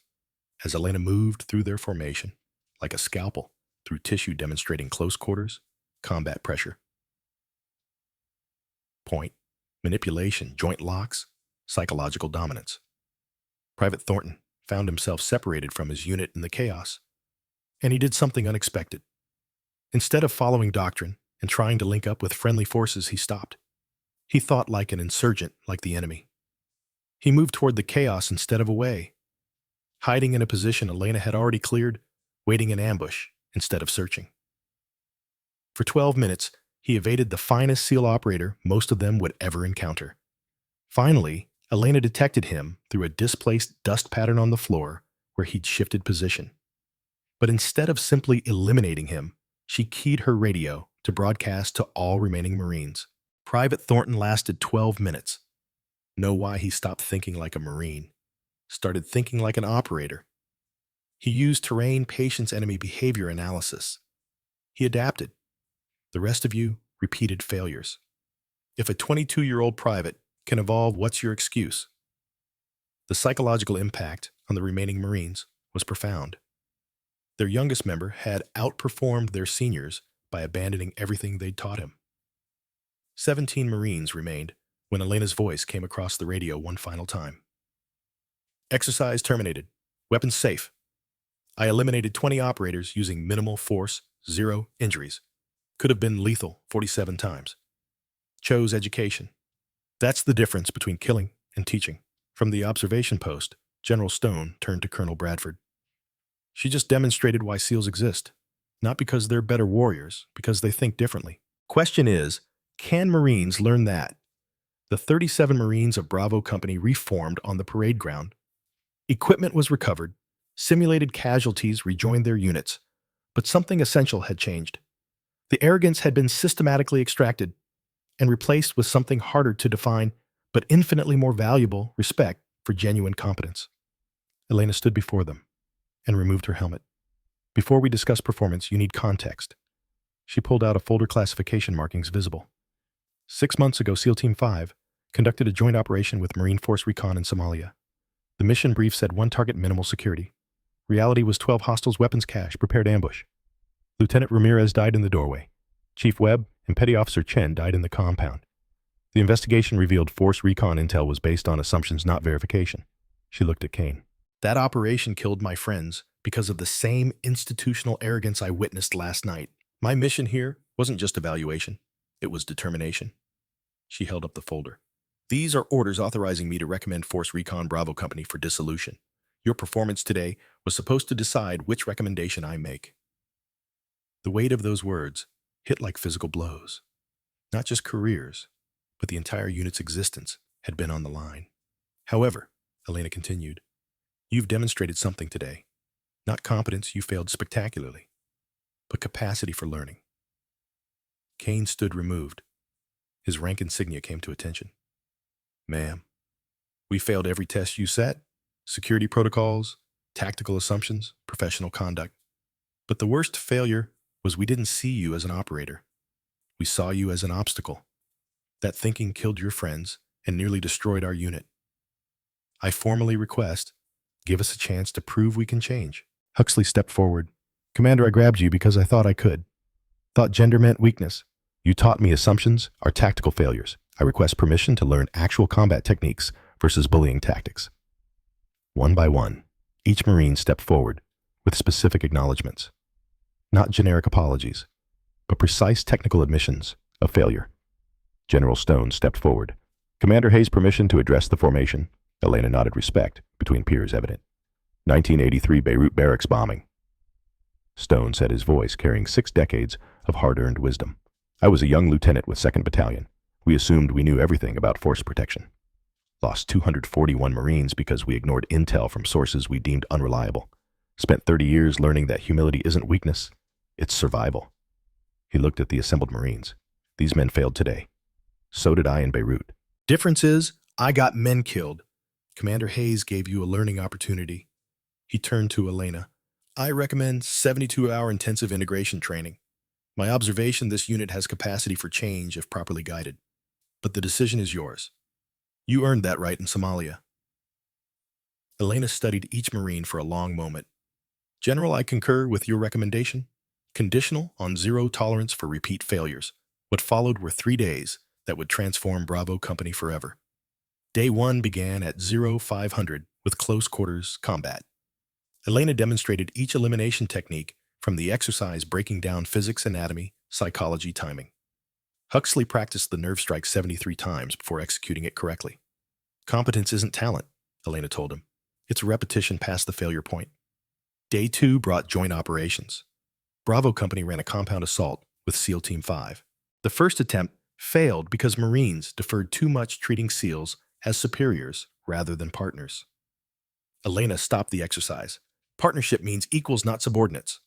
as Elena moved through their formation like a scalpel through tissue demonstrating close quarters, combat pressure. Point, manipulation, joint locks, psychological dominance. Private Thornton found himself separated from his unit in the chaos, and he did something unexpected. Instead of following doctrine and trying to link up with friendly forces, he stopped. He thought like an insurgent, like the enemy. He moved toward the chaos instead of away, hiding in a position Elena had already cleared, waiting in ambush instead of searching. For 12 minutes, he evaded the finest SEAL operator most of them would ever encounter. Finally, Elena detected him through a displaced dust pattern on the floor where he'd shifted position. But instead of simply eliminating him, she keyed her radio to broadcast to all remaining Marines. Private Thornton lasted 12 minutes. Know why he stopped thinking like a Marine, started thinking like an operator. He used terrain, patience, enemy behavior analysis. He adapted. The rest of you repeated failures. If a 22-year-old private can evolve, what's your excuse? The psychological impact on the remaining Marines was profound. Their youngest member had outperformed their seniors by abandoning everything they'd taught him. 17 Marines remained when Elena's voice came across the radio one final time. "Exercise terminated. Weapons safe. I eliminated 20 operators using minimal force, 0 injuries. Could have been lethal 47 times. Chose education. That's the difference between killing and teaching." From the observation post, General Stone turned to Colonel Bradford. "She just demonstrated why SEALs exist. Not because they're better warriors, because they think differently. Question is, can Marines learn that?" The 37 Marines of Bravo Company reformed on the parade ground. Equipment was recovered. Simulated casualties rejoined their units. But something essential had changed. The arrogance had been systematically extracted and replaced with something harder to define, but infinitely more valuable: respect for genuine competence. Elena stood before them and removed her helmet. "Before we discuss performance, you need context." She pulled out a folder, classification markings visible. 6 months ago, SEAL Team 5 conducted a joint operation with Marine Force Recon in Somalia. The mission brief said 1 target, minimal security. Reality was 12 hostiles, weapons cache, prepared ambush. Lieutenant Ramirez died in the doorway. Chief Webb and Petty Officer Chen died in the compound. The investigation revealed Force Recon intel was based on assumptions, not verification. She looked at Kane. "That operation killed my friends because of the same institutional arrogance I witnessed last night. My mission here wasn't just evaluation. It was determination." She held up the folder. "These are orders authorizing me to recommend Force Recon Bravo Company for dissolution. Your performance today was supposed to decide which recommendation I make." The weight of those words hit like physical blows. Not just careers, but the entire unit's existence had been on the line. "However," Elena continued, "you've demonstrated something today. Not competence, you failed spectacularly, but capacity for learning." Kane stood removed. His rank insignia came to attention. "Ma'am, we failed every test you set: security protocols, tactical assumptions, professional conduct. But the worst failure was we didn't see you as an operator. We saw you as an obstacle. That thinking killed your friends and nearly destroyed our unit. I formally request, give us a chance to prove we can change." Huxley stepped forward. "Commander, I grabbed you because I thought I could. Thought gender meant weakness. You taught me assumptions are tactical failures. I request permission to learn actual combat techniques versus bullying tactics." One by one, each Marine stepped forward with specific acknowledgments. Not generic apologies, but precise technical admissions of failure. General Stone stepped forward. "Commander Hayes' permission to address the formation." Elena nodded, respect between peers evident. 1983 Beirut barracks bombing. Stone said, his voice carrying 6 decades of hard-earned wisdom. "I was a young lieutenant with 2nd Battalion We assumed we knew everything about force protection. Lost 241 Marines because we ignored intel from sources we deemed unreliable. Spent 30 years learning that humility isn't weakness, it's survival. He looked at the assembled Marines. These men failed today. So did I in Beirut. Difference is, I got men killed. Commander Hayes gave you a learning opportunity. He turned to Elena. I recommend 72-hour intensive integration training. My observation, this unit has capacity for change if properly guided. But the decision is yours. You earned that right in Somalia. Elena studied each Marine for a long moment. General, I concur with your recommendation. Conditional on zero tolerance for repeat failures. What followed were 3 days that would transform Bravo Company forever. Day 1 began at 0500 with close quarters combat. Elena demonstrated each elimination technique from the exercise breaking down physics, anatomy, psychology, timing. Huxley practiced the nerve strike 73 times before executing it correctly. Competence isn't talent, Elena told him. It's repetition past the failure point. Day 2 brought joint operations. Bravo Company ran a compound assault with SEAL Team 5. The first attempt failed because Marines deferred too much, treating SEALs as superiors rather than partners. Elena stopped the exercise. Partnership means equals, not subordinates.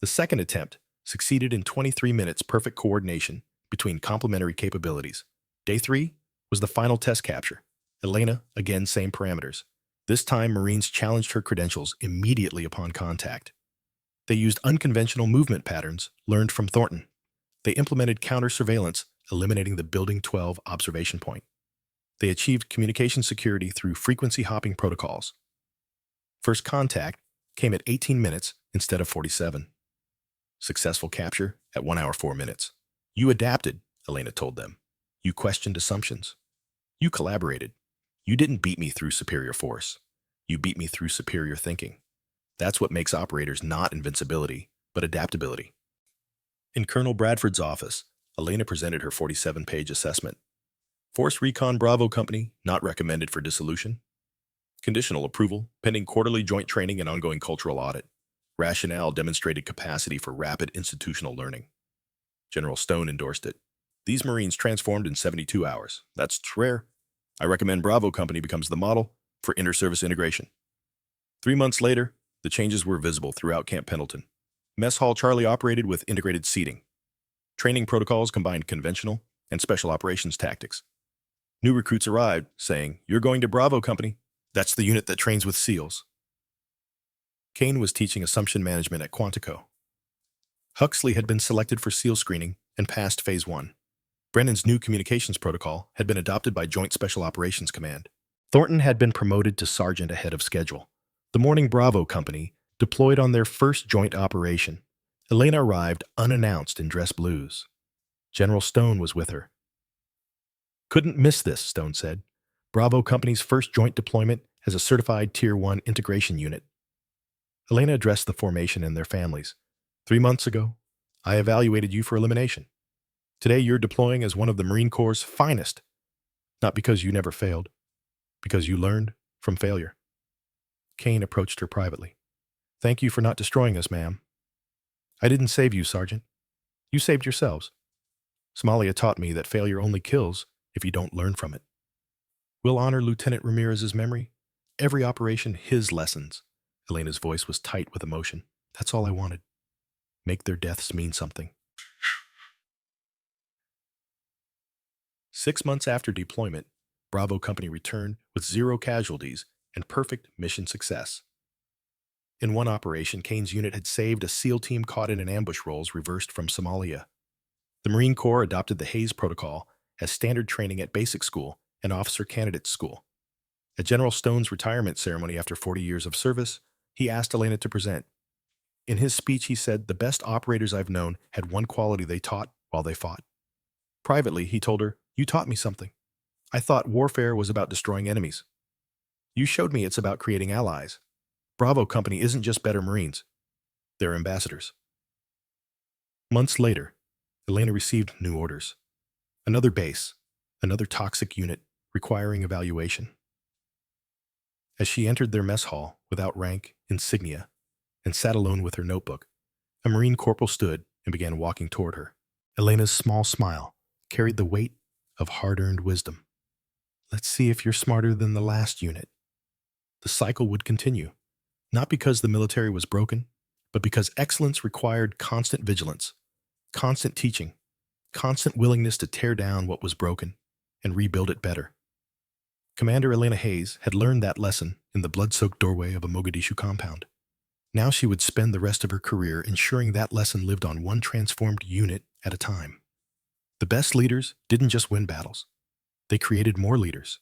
The second attempt succeeded in 23 minutes, perfect coordination between complementary capabilities. Day 3 was the final test capture. Elena, again, same parameters. This time, Marines challenged her credentials immediately upon contact. They used unconventional movement patterns learned from Thornton. They implemented counter-surveillance, eliminating the Building 12 observation point. They achieved communication security through frequency hopping protocols. First contact came at 18 minutes instead of 47. Successful capture at 1 hour 4 minutes. You adapted, Elena told them. You questioned assumptions. You collaborated. You didn't beat me through superior force. You beat me through superior thinking. That's what makes operators not invincibility, but adaptability. In Colonel Bradford's office, Elena presented her 47-page assessment. Force Recon Bravo Company, not recommended for dissolution. Conditional approval, pending quarterly joint training and ongoing cultural audit. Rationale demonstrated capacity for rapid institutional learning. General Stone endorsed it. These Marines transformed in 72 hours. That's rare. I recommend Bravo Company becomes the model for inter-service integration. 3 months later, the changes were visible throughout Camp Pendleton. Mess Hall Charlie operated with integrated seating. Training protocols combined conventional and special operations tactics. New recruits arrived, saying, "You're going to Bravo Company. That's the unit that trains with SEALs." Kane was teaching assumption management at Quantico. Huxley had been selected for SEAL screening and passed Phase 1. Brennan's new communications protocol had been adopted by Joint Special Operations Command. Thornton had been promoted to sergeant ahead of schedule. The morning Bravo Company deployed on their first joint operation. Elena arrived unannounced in dress blues. General Stone was with her. Couldn't miss this, Stone said. Bravo Company's first joint deployment as a certified Tier 1 integration unit. Elena addressed the formation and their families. 3 months ago, I evaluated you for elimination. Today, you're deploying as one of the Marine Corps' finest. Not because you never failed, because you learned from failure. Kane approached her privately. Thank you for not destroying us, ma'am. I didn't save you, Sergeant. You saved yourselves. Somalia taught me that failure only kills if you don't learn from it. We'll honor Lieutenant Ramirez's memory. Every operation, his lessons. Elena's voice was tight with emotion. That's all I wanted. Make their deaths mean something. 6 months after deployment, Bravo Company returned with 0 casualties and perfect mission success. In one operation, Kane's unit had saved a SEAL team caught in an ambush roles reversed from Somalia. The Marine Corps adopted the Hayes Protocol as standard training at basic school and officer candidate school. At General Stone's retirement ceremony after 40 years of service, he asked Elena to present. In his speech, he said, "The best operators I've known had one quality they taught while they fought." Privately, he told her, "You taught me something. I thought warfare was about destroying enemies. You showed me it's about creating allies. Bravo Company isn't just better Marines. They're ambassadors." Months later, Elena received new orders. Another base, another toxic unit requiring evaluation. As she entered their mess hall without rank, insignia, and sat alone with her notebook, a Marine corporal stood and began walking toward her. Elena's small smile carried the weight of hard-earned wisdom. Let's see if you're smarter than the last unit. The cycle would continue, not because the military was broken, but because excellence required constant vigilance, constant teaching, constant willingness to tear down what was broken and rebuild it better. Commander Elena Hayes had learned that lesson in the blood-soaked doorway of a Mogadishu compound. Now she would spend the rest of her career ensuring that lesson lived on one transformed unit at a time. The best leaders didn't just win battles. They created more leaders.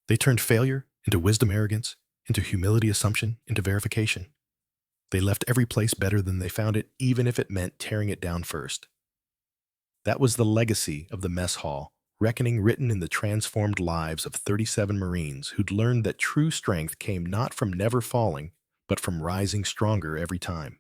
They turned failure into wisdom arrogance, into humility assumption, into verification. They left every place better than they found it, even if it meant tearing it down first. That was the legacy of the mess hall, reckoning written in the transformed lives of 37 Marines who'd learned that true strength came not from never falling, but from rising stronger every time.